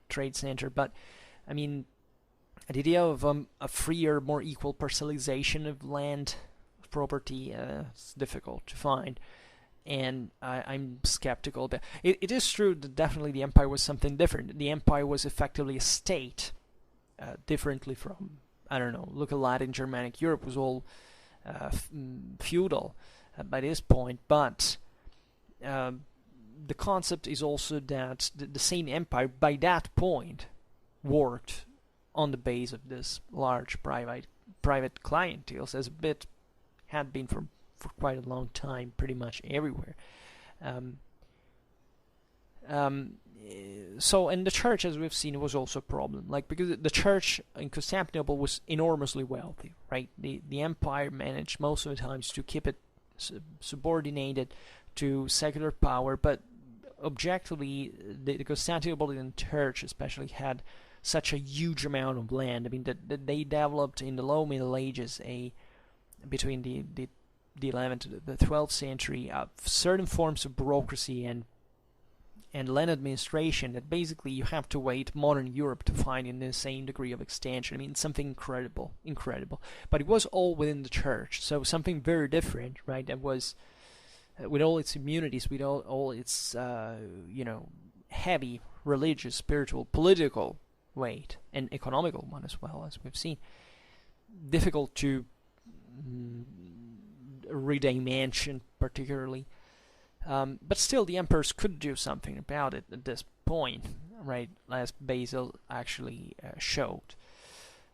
trade center. But I mean, the idea of a freer, more equal parcelization of land property is difficult to find, and I'm skeptical that it is true that definitely the empire was something different. The empire was effectively a state, differently from, I don't know, look at Latin Germanic Europe, was all feudal by this point. But the concept is also that the same empire by that point worked on the base of this large private clienteles, as a bit had been for quite a long time, pretty much everywhere. So, and the church, as we've seen, was also a problem, because the church in Constantinople was enormously wealthy, right? The empire managed most of the times to keep it subordinated to secular power, but objectively, the Constantinopolitan church especially had such a huge amount of land. I mean, that they developed in the low Middle Ages, between the 11th to the 12th century, certain forms of bureaucracy and land administration that basically you have to wait modern Europe to find in the same degree of extension. I mean, something incredible. But it was all within the church, so something very different, right? That was, with all its immunities, with all its, heavy religious, spiritual, political weight, and economical one as well, as we've seen, difficult to redimension particularly. But still, the emperors could do something about it at this point, right, as Basil actually showed.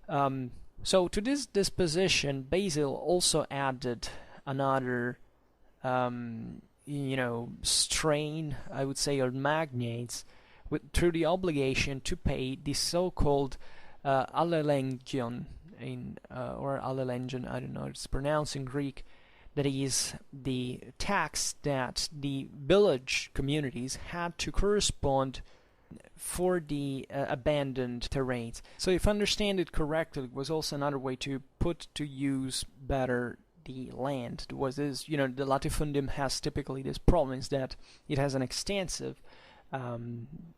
So to this disposition, Basil also added another strain, I would say, or magnates, through the obligation to pay the so-called allelengion, or allelengion, I don't know, it's pronounced in Greek, that is the tax that the village communities had to correspond for the abandoned terrains. So if I understand it correctly, it was also another way to put to use better the land. It was this, the latifundum has typically this problem, is that it has an extensive,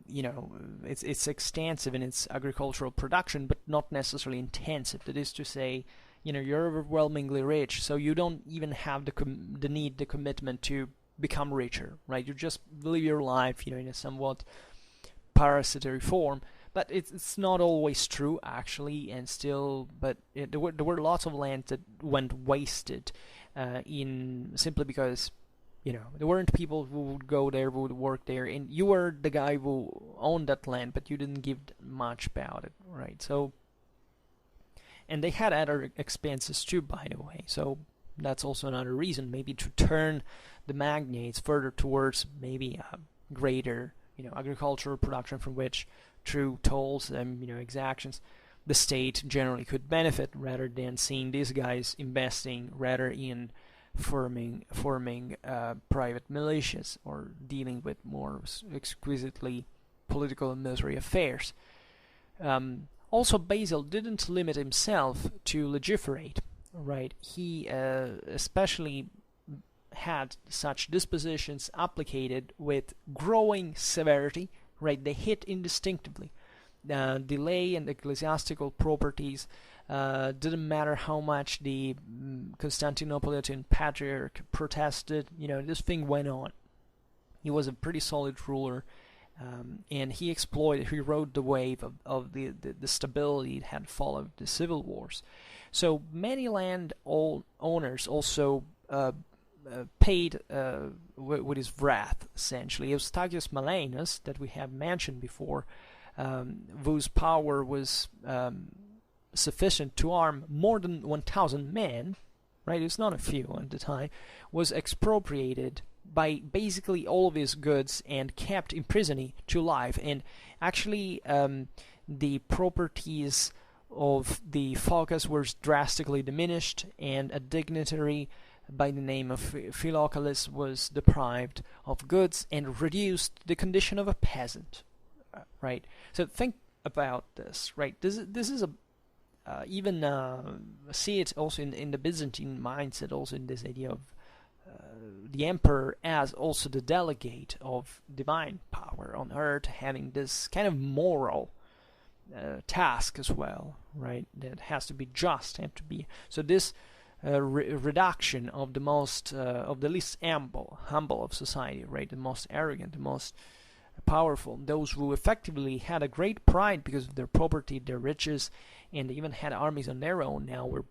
it's extensive in its agricultural production, but not necessarily intensive. That is to say, you're overwhelmingly rich, so you don't even have the commitment to become richer, right? You just live your life, in a somewhat parasitary form. But it's not always true, actually, and still, but there were lots of land that went wasted, simply because, there weren't people who would go there, who would work there, and you were the guy who owned that land, but you didn't give much about it, right? So, and they had other expenses too, by the way, so that's also another reason, maybe to turn the magnates further towards maybe a greater, agricultural production from which, through tolls and, exactions, the state generally could benefit, rather than seeing these guys investing rather in forming private militias or dealing with more exquisitely political and military affairs. Also, Basil didn't limit himself to legiferate, right? He especially had such dispositions applicated with growing severity, right? They hit indistinctively. Delay and ecclesiastical properties, didn't matter how much the Constantinopolitan Patriarch protested, this thing went on. He was a pretty solid ruler, and he rode the wave of the stability that had followed the civil wars. So many land owners also paid with his wrath, essentially. Eustachius Malanus, that we have mentioned before, whose power was sufficient to arm more than 1,000 men, right? It's not a few at the time, was expropriated by basically all of his goods and kept in prison to life. And actually, the properties of the Phocas were drastically diminished, and a dignitary by the name of Philocalus was deprived of goods and reduced to the condition of a peasant, right? So think about this, right? This is a even see it also in the Byzantine mindset, also in this idea of the emperor as also the delegate of divine power on earth, having this kind of moral task as well, right? That has to be just, have to be. So this reduction of the most of the least humble of society, right? The most arrogant, the most powerful, those who effectively had a great pride because of their property, their riches, and they even had armies on their own, now were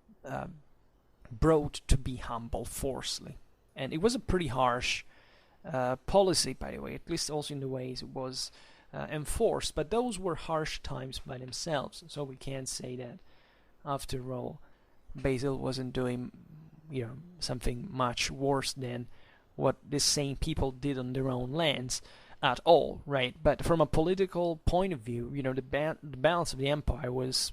brought to be humble forcibly. And it was a pretty harsh policy, by the way, at least also in the ways it was enforced, but those were harsh times by themselves, so we can't say that after all Basil wasn't doing something much worse than what these same people did on their own lands at all, right? But from a political point of view, the balance of the empire was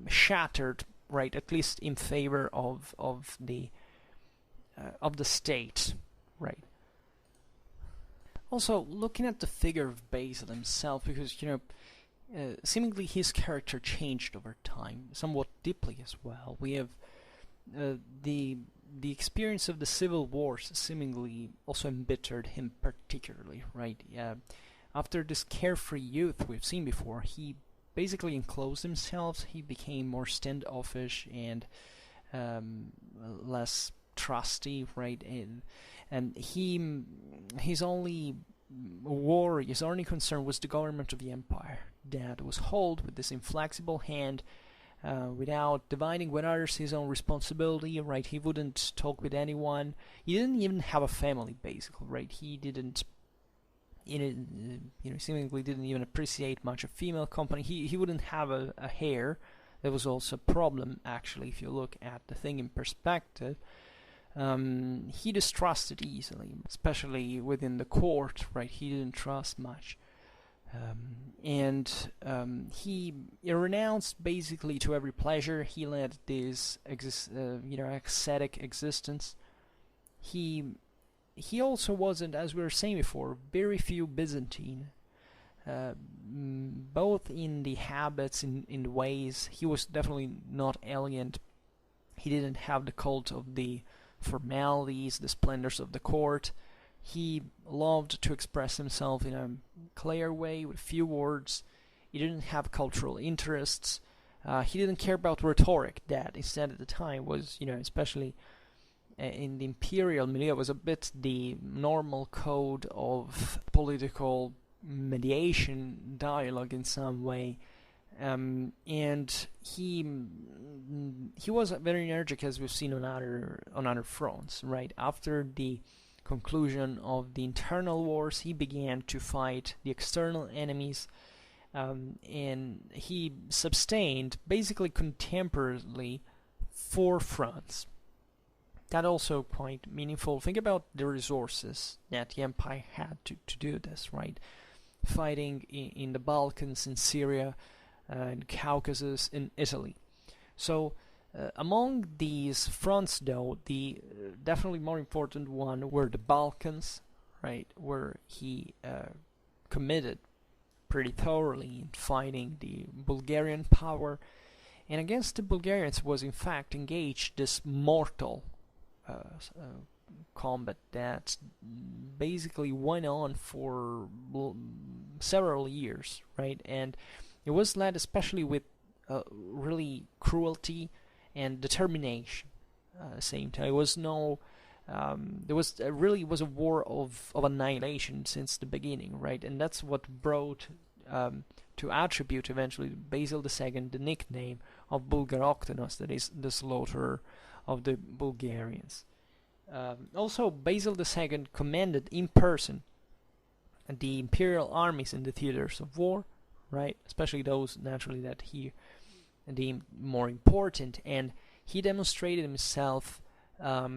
shattered, right? At least in favor of the state, right? Also, looking at the figure of Basil himself, because seemingly his character changed over time, somewhat deeply as well. We have the experience of the civil wars seemingly also embittered him particularly, right? After this carefree youth we've seen before, he basically enclosed himself. He became more standoffish and less trusty, right? And his only concern was the government of the empire, that was held with this inflexible hand, without dividing with others his own responsibility, right? He wouldn't talk with anyone. He didn't even have a family, basically, right? He didn't, seemingly didn't even appreciate much of female company. He wouldn't have a heir. That was also a problem, actually, if you look at the thing in perspective. He distrusted easily, especially within the court, right? He didn't trust much. He renounced basically to every pleasure. He led this ascetic existence. He also wasn't, as we were saying before, very few Byzantine, both in the habits, in the ways. He was definitely not elegant. He didn't have the cult of the formalities, the splendors of the court. He loved to express himself in a clear way with few words. He didn't have cultural interests. He didn't care about rhetoric. That instead at the time was, especially in the imperial milieu, was a bit the normal code of political mediation, dialogue in some way. And he was very energetic, as we've seen on other fronts, right? After the conclusion of the internal wars, he began to fight the external enemies, and he sustained basically contemporarily 4 fronts. That also quite meaningful. Think about the resources that the empire had to do this, right? Fighting in the Balkans, in Syria, in Caucasus, in Italy. So among these fronts, though, the definitely more important one were the Balkans, right, where he committed pretty thoroughly in fighting the Bulgarian power, and against the Bulgarians was in fact engaged this mortal combat that basically went on for several years, right? And it was led especially with really cruelty and determination at the same time. It was was a war of annihilation since the beginning, right? And that's what brought to attribute eventually Basil II the nickname of Bulgaroctonos, that is the slaughterer of the Bulgarians. Also, Basil II commanded in person the imperial armies in the theaters of war, right? Especially those naturally that he deemed more important, and he demonstrated himself a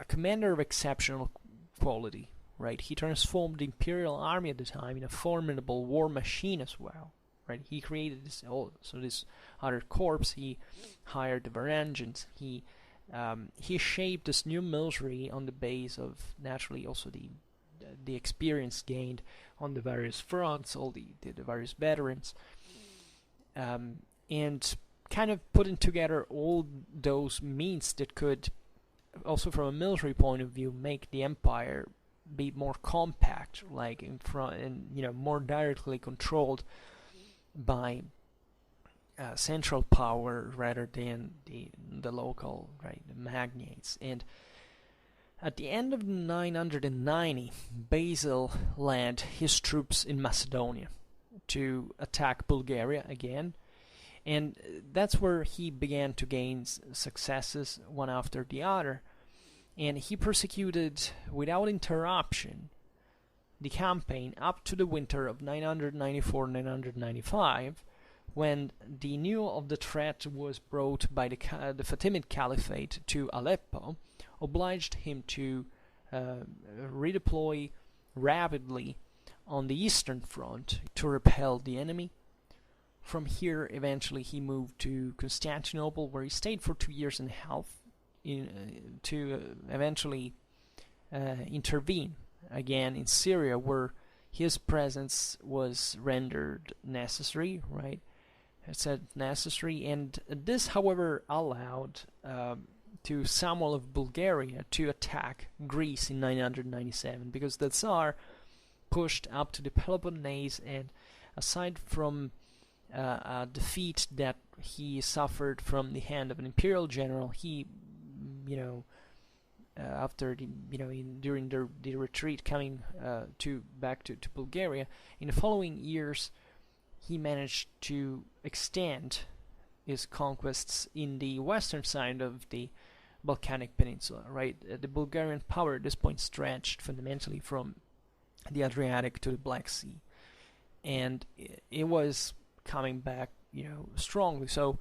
commander of exceptional quality, right? He transformed the imperial army at the time in a formidable war machine as well, right? He created this other corps. He hired the Varangians. He shaped this new military on the base of naturally also the experience gained on the various fronts, all the various veterans, and kind of putting together all those means that could, also from a military point of view, make the empire be more compact, like in front, and more directly controlled by central power rather than the local, right, the magnates. And at the end of 990, Basil led his troops in Macedonia to attack Bulgaria again, and that's where he began to gain successes one after the other. And he persecuted without interruption the campaign up to the winter of 994-995, when the news of the threat was brought by the Fatimid Caliphate to Aleppo, obliged him to redeploy rapidly on the eastern front to repel the enemy. From here, eventually, he moved to Constantinople, where he stayed for 2 years and a half to eventually intervene again in Syria, where his presence was rendered necessary, right? It said necessary, and this, however, allowed to Samuel of Bulgaria to attack Greece in 997, because the Tsar pushed up to the Peloponnese, and aside from a defeat that he suffered from the hand of an imperial general, he, after during the retreat coming back to Bulgaria, in the following years, he managed to extend his conquests in the western side of the Balkanic Peninsula, right? The Bulgarian power at this point stretched fundamentally from the Adriatic to the Black Sea, and it was coming back, strongly. So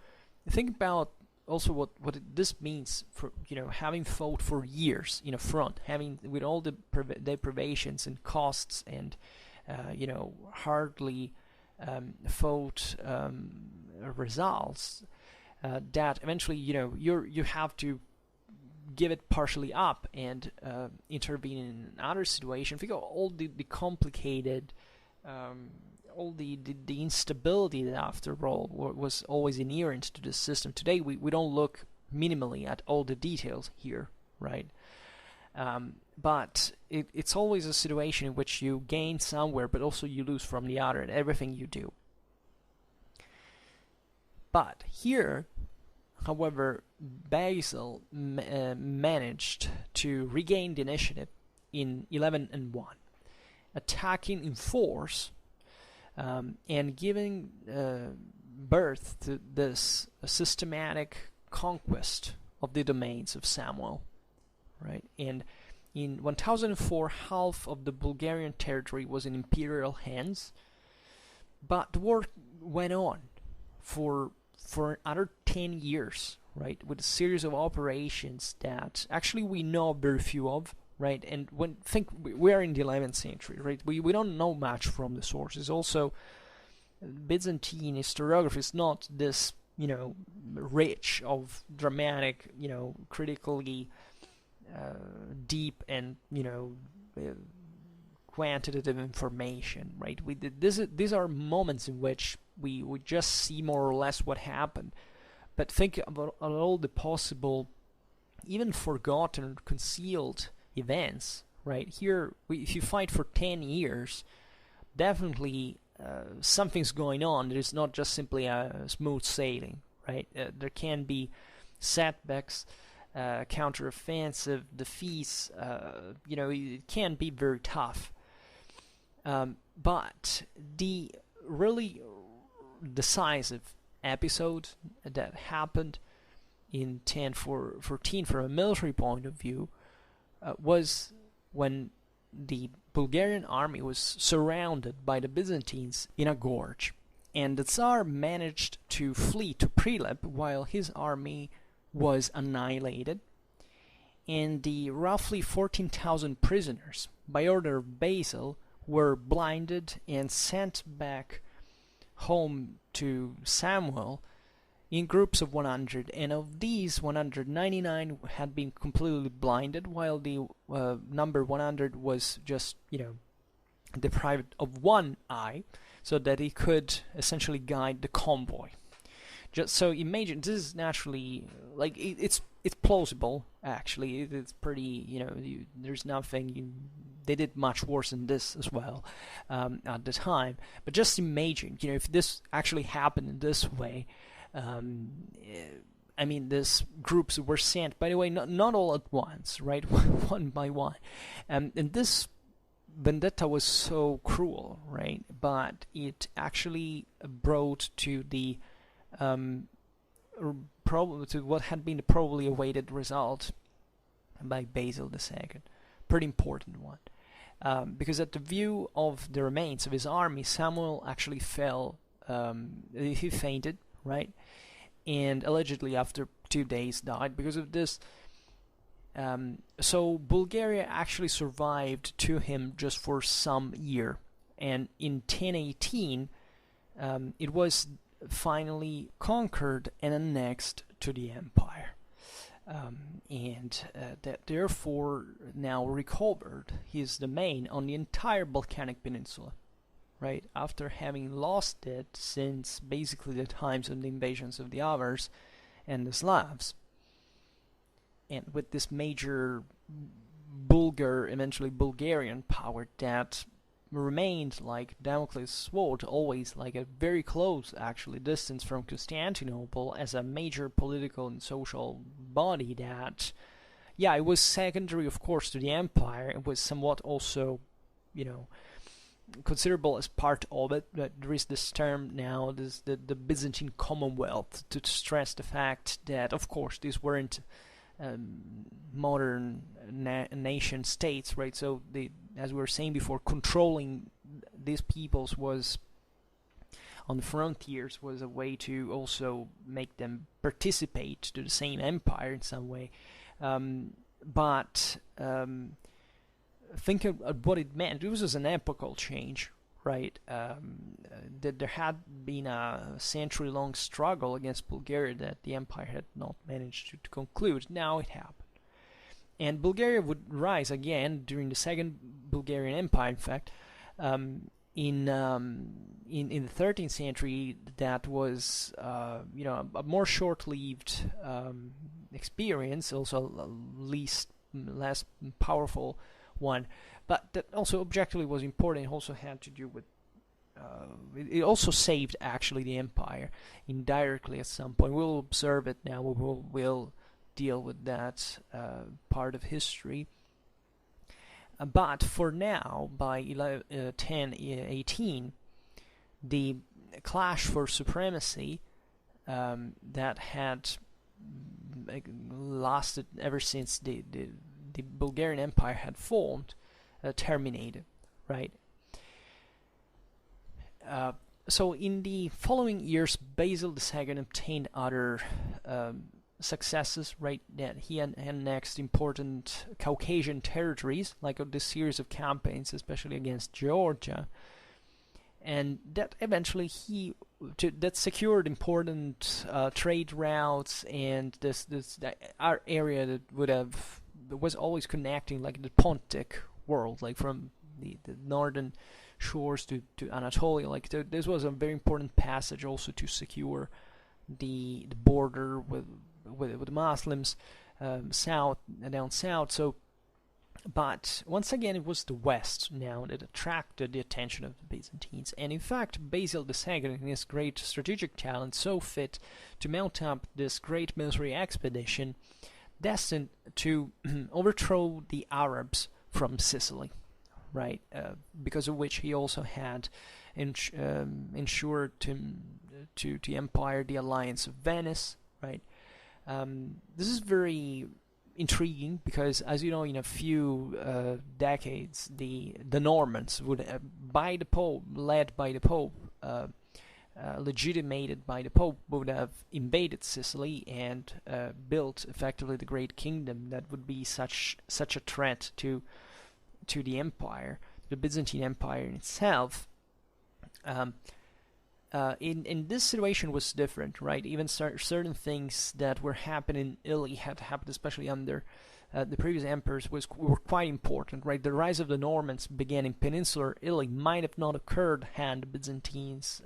think about also what this means for, having fought for years in a front, having with all the deprivations and costs and, hardly fought results, that eventually, you have to give it partially up and intervene in another situation. Think of all the complicated, all the instability that, after all, was always inherent to the system. Today, we don't look minimally at all the details here, right? But it's always a situation in which you gain somewhere, but also you lose from the other in everything you do. But here, however, Basil managed to regain the initiative in 1101, attacking in force and giving birth to this systematic conquest of the domains of Samuel, right? And in 1004, half of the Bulgarian territory was in imperial hands, but the war went on for another 10 years, right, with a series of operations that actually we know very few of, right? And we are in the 11th century, right? We don't know much from the sources. Also, Byzantine historiography is not this, rich of dramatic, critically deep and, quantitative information, right? These are moments in which we would just see more or less what happened, but think about all the possible, even forgotten or concealed events, right? Here, if you fight for 10 years, definitely something's going on. There is not just simply a smooth sailing, right? There can be setbacks, counteroffensive defeats. It can be very tough. But the really decisive episode that happened in 1014 from a military point of view was when the Bulgarian army was surrounded by the Byzantines in a gorge, and the Tsar managed to flee to Prilep while his army was annihilated, and the roughly 14,000 prisoners, by order of Basil, were blinded and sent back home to Samuel in groups of 100, and of these 199 had been completely blinded, while the number 100 was just, deprived of one eye, so that he could essentially guide the convoy. Just so imagine, this is naturally, like, it's plausible, actually. It's pretty, there's nothing, they did much worse than this as well at the time. But just imagine, if this actually happened in this way. These groups were sent, by the way, not all at once, right? One by one. And this vendetta was so cruel, right? But it actually brought to the to what had been the probably awaited result by Basil II. Pretty important one. Because at the view of the remains of his army, Samuel actually fell, he fainted, right? And allegedly after 2 days died because of this. So Bulgaria actually survived to him just for some year. And in 1018, it was finally conquered and annexed to the empire. That therefore now recovered his domain on the entire Balkanic Peninsula. Right, after having lost it since basically the times of the invasions of the Avars and the Slavs. And with this major eventually Bulgarian power that remained like Damocles' sword, always like a very close, actually, distance from Constantinople as a major political and social body that, it was secondary, of course, to the empire. It was somewhat also, considerable as part of it. But there is this term now, the Byzantine Commonwealth, to stress the fact that, of course, these weren't modern nation states, right? So as we were saying before, controlling these peoples was on the frontiers was a way to also make them participate to the same empire in some way. But think of what it meant. It was an epochal change, right? That there had been a century-long struggle against Bulgaria that the empire had not managed to conclude. Now it happened. And Bulgaria would rise again during the Second Bulgarian Empire, in fact, in the 13th century. That was, a more short-lived experience, also less powerful one, but that also objectively was important. It also had to do with it also saved actually the empire indirectly at some point. We'll observe it now. We'll deal with that part of history. But for now, by 1018, the clash for supremacy that had lasted ever since the Bulgarian Empire had formed terminated, right? So in the following years, Basil II obtained other successes, right? That he annexed important Caucasian territories, like this series of campaigns, especially against Georgia, and that eventually that secured important trade routes, and our area that was always connecting, like the Pontic world, like from the northern shores to Anatolia. Like this was a very important passage also to secure the border with Muslims down south. So, but once again, it was the West now that attracted the attention of the Byzantines, and in fact, Basil II, in his great strategic talent, saw fit to mount up this great military expedition destined to overthrow the Arabs from Sicily, right? Because of which he also had ensured to the empire the alliance of Venice, right? This is very intriguing because, as you know, in a few decades, the Normans would, by the Pope, led by the Pope, legitimated by the Pope, would have invaded Sicily and built effectively the great kingdom that would be such a threat to the empire, the Byzantine Empire in itself. In this situation was different, right? Even certain things that were happening in Italy had happened, especially under the previous emperors, were quite important, right? The rise of the Normans began in peninsular Italy might have not occurred had the Byzantines,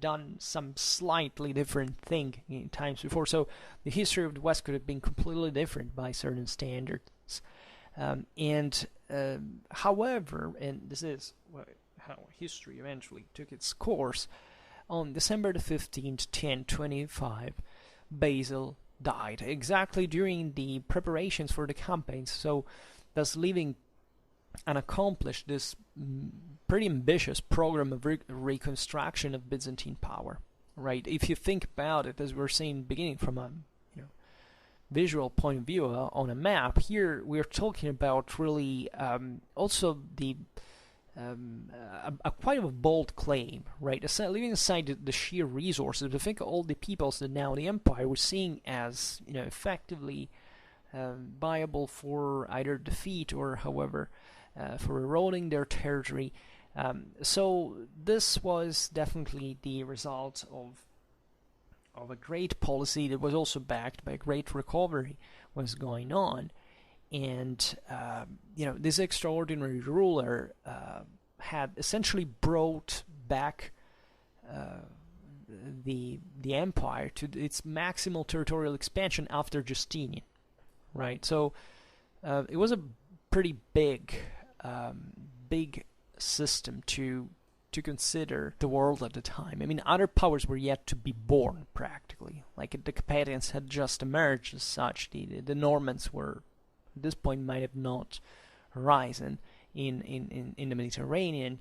done some slightly different thing in times before. So the history of the West could have been completely different by certain standards. However, and this is how history eventually took its course, on December the 15th, 1025, Basil died, exactly during the preparations for the campaigns, so thus leaving unaccomplished this pretty ambitious program of reconstruction of Byzantine power, right? If you think about it, as we were saying beginning from a visual point of view on a map, here we're talking about really also the quite a bold claim, right? Leaving aside the sheer resources, but I think all the peoples that now the empire was seeing as effectively viable for either defeat or, however, for eroding their territory. So this was definitely the result of a great policy that was also backed by a great recovery was going on. And, this extraordinary ruler had essentially brought back the empire to its maximal territorial expansion after Justinian, right? So it was a pretty big system to consider the world at the time. I mean, other powers were yet to be born, practically. Like the Carpathians had just emerged as such. The Normans were, at this point, might have not arisen in the Mediterranean.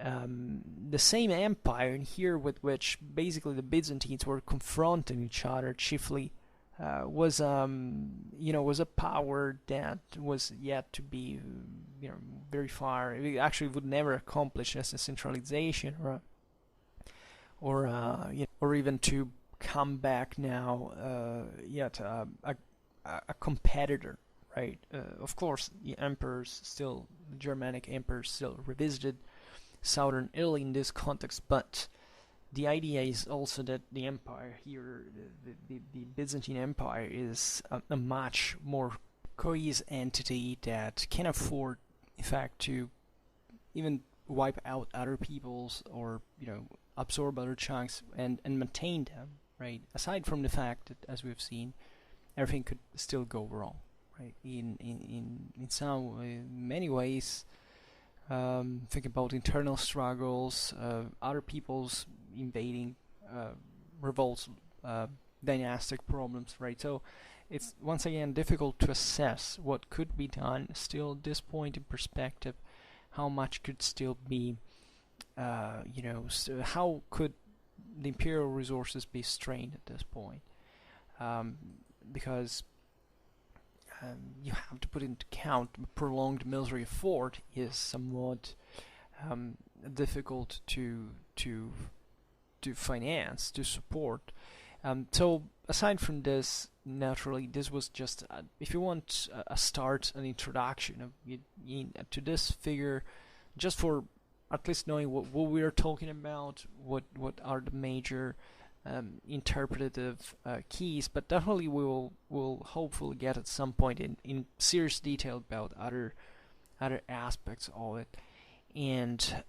The same empire, and here with which basically the Byzantines were confronting each other chiefly, was a power that was yet to be very far. It actually would never accomplish as a centralization or even to come back now yet a competitor, right? Of course, the Germanic emperors still revisited southern Italy in this context, but the idea is also that the empire here, the Byzantine Empire, is a much more cohesive entity that can afford, in fact, to even wipe out other peoples or absorb other chunks and maintain them, right? Aside from the fact that, as we've seen, everything could still go wrong, right? In many ways. Think about internal struggles, other people's invading, revolts, dynastic problems, right? So it's once again difficult to assess what could be done still at this point in perspective, how much could still be, how could the imperial resources be strained at this point, because you have to put into account prolonged military effort is somewhat difficult to finance, to support. So aside from this, naturally, this was just if you want a start, an introduction to this figure, just for at least knowing what we are talking about, what are the major interpretative keys, but definitely we'll hopefully get at some point in serious detail about other aspects of it, and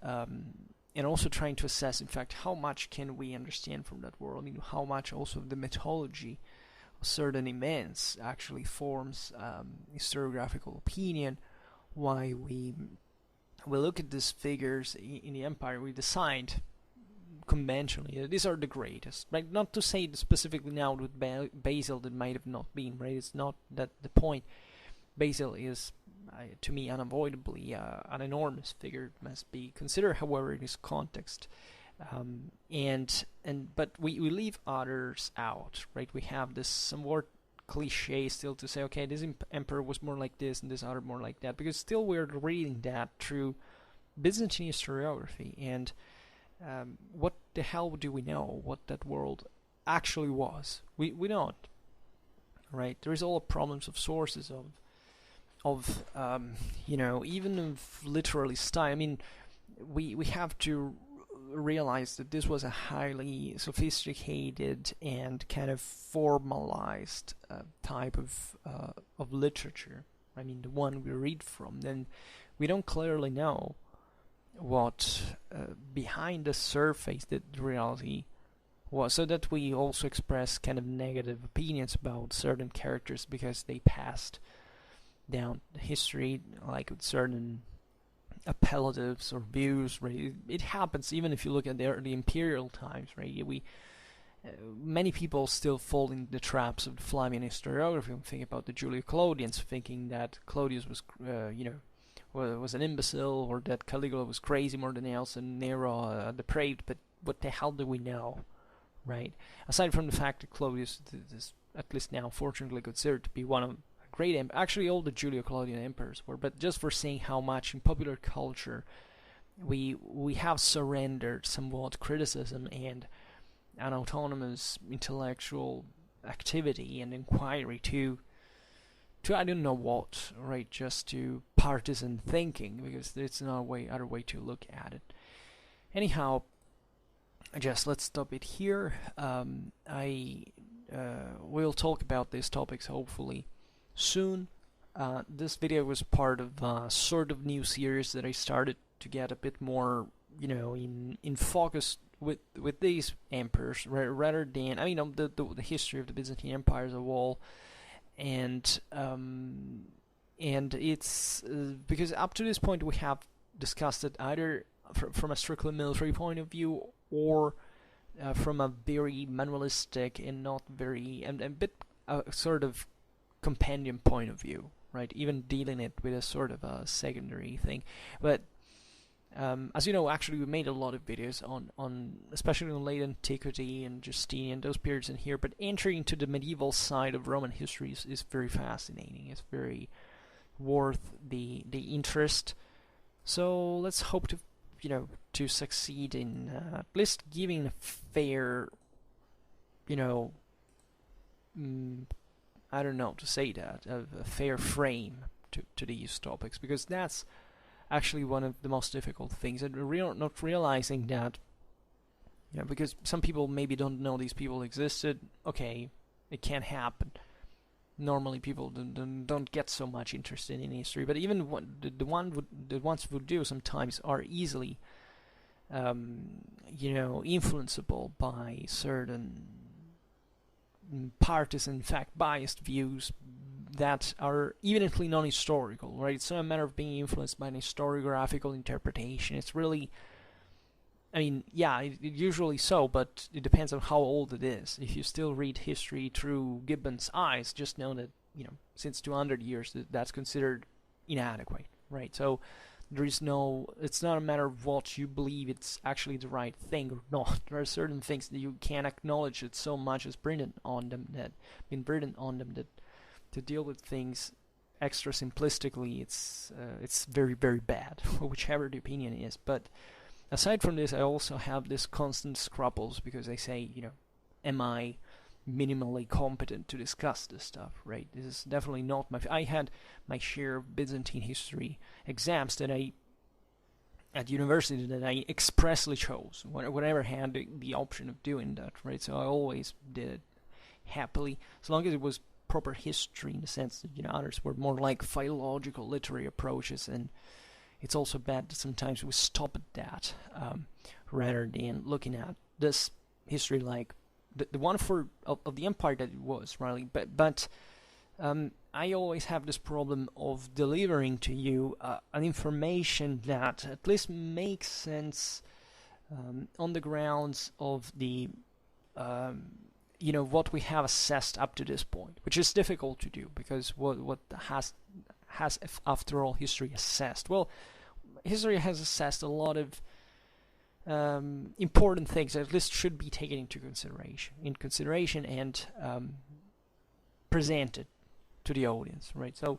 also trying to assess, in fact, how much can we understand from that world. I mean, how much also of the mythology of certain events actually forms historiographical opinion. Why we look at these figures in the empire, we decide conventionally these are the greatest, right? Not to say specifically now with Basil that might have not been, right? It's not that the point. Basil is, to me, unavoidably an enormous figure, must be considered, however, in this context. But we leave others out, right? We have this somewhat cliche still to say, okay, this emperor was more like this and this other more like that, because still we're reading that through Byzantine historiography, and what the hell do we know what that world actually was? We don't, right? There's all problems of sources, of even of literally style. I mean, we have to realize that this was a highly sophisticated and kind of formalized type of literature. I mean, the one we read from. Then we don't clearly know what behind the surface that the reality was, so that we also express kind of negative opinions about certain characters because they passed down history, like with certain appellatives or views, right? It happens even if you look at the imperial times, right? Many people still fall in the traps of the Flavian historiography and think about the Julio-Claudians, thinking that Claudius was, was an imbecile, or that Caligula was crazy more than else, and Nero depraved. But what the hell do we know, right? Aside from the fact that Claudius is, at least now, fortunately considered to be one of great actually all the Julio-Claudian emperors were, but just for saying how much in popular culture we have surrendered somewhat criticism and an autonomous intellectual activity and inquiry to I don't know what, right? Just to partisan thinking, because it's no other way to look at it. Anyhow, just let's stop it here. I will talk about these topics hopefully soon. This video was part of a sort of new series that I started to get a bit more, in focus with these emperors, rather than the history of the Byzantine Empire as a whole, and it's because up to this point we have discussed it either from a strictly military point of view, or from a very manualistic and not very and a bit sort of compendium point of view, right? Even dealing it with a sort of a secondary thing. But as you know, actually we made a lot of videos on especially on late antiquity and Justinian, those periods in here, but entering into the medieval side of Roman history is very fascinating. It's very worth the interest. So let's hope to succeed in at least giving a fair, I don't know to say that, a fair frame to these topics, because that's actually one of the most difficult things, and not realizing that, because some people maybe don't know these people existed. Okay, it can happen. Normally people don't get so much interested in history, but even the ones who do sometimes are easily influenceable by certain partisan, in fact, biased views that are evidently non-historical, right? It's not a matter of being influenced by an historiographical interpretation. It's really, usually so, but it depends on how old it is. If you still read history through Gibbon's eyes, just know that, since 200 years, that's considered inadequate, right? So it's not a matter of what you believe it's actually the right thing or not. There are certain things that you can't acknowledge that so much has been written on them that to deal with things extra simplistically, it's very, very bad, whichever the opinion is. But aside from this, I also have this constant scruples, because I say, am I minimally competent to discuss this stuff, right? This is definitely not I had my share of Byzantine history exams that at university that I expressly chose whenever I had the option of doing that, right? So I always did it happily, as long as it was proper history, in the sense that others were more like philological literary approaches, and it's also bad that sometimes we stop at that rather than looking at this history like the one of the empire that it was, really. But I always have this problem of delivering to you an information that at least makes sense on the grounds of the what we have assessed up to this point, which is difficult to do, because what has after all history assessed? Well, history has assessed a lot of important things that at least should be taken into consideration, and presented to the audience, right? So,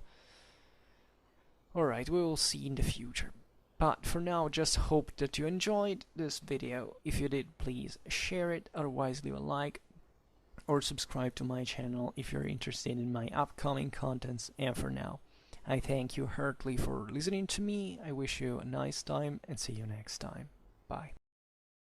alright, we will see in the future. But for now, just hope that you enjoyed this video. If you did, please share it, otherwise leave a like or subscribe to my channel if you're interested in my upcoming contents. And for now, I thank you heartily for listening to me. I wish you a nice time and see you next time. Bye.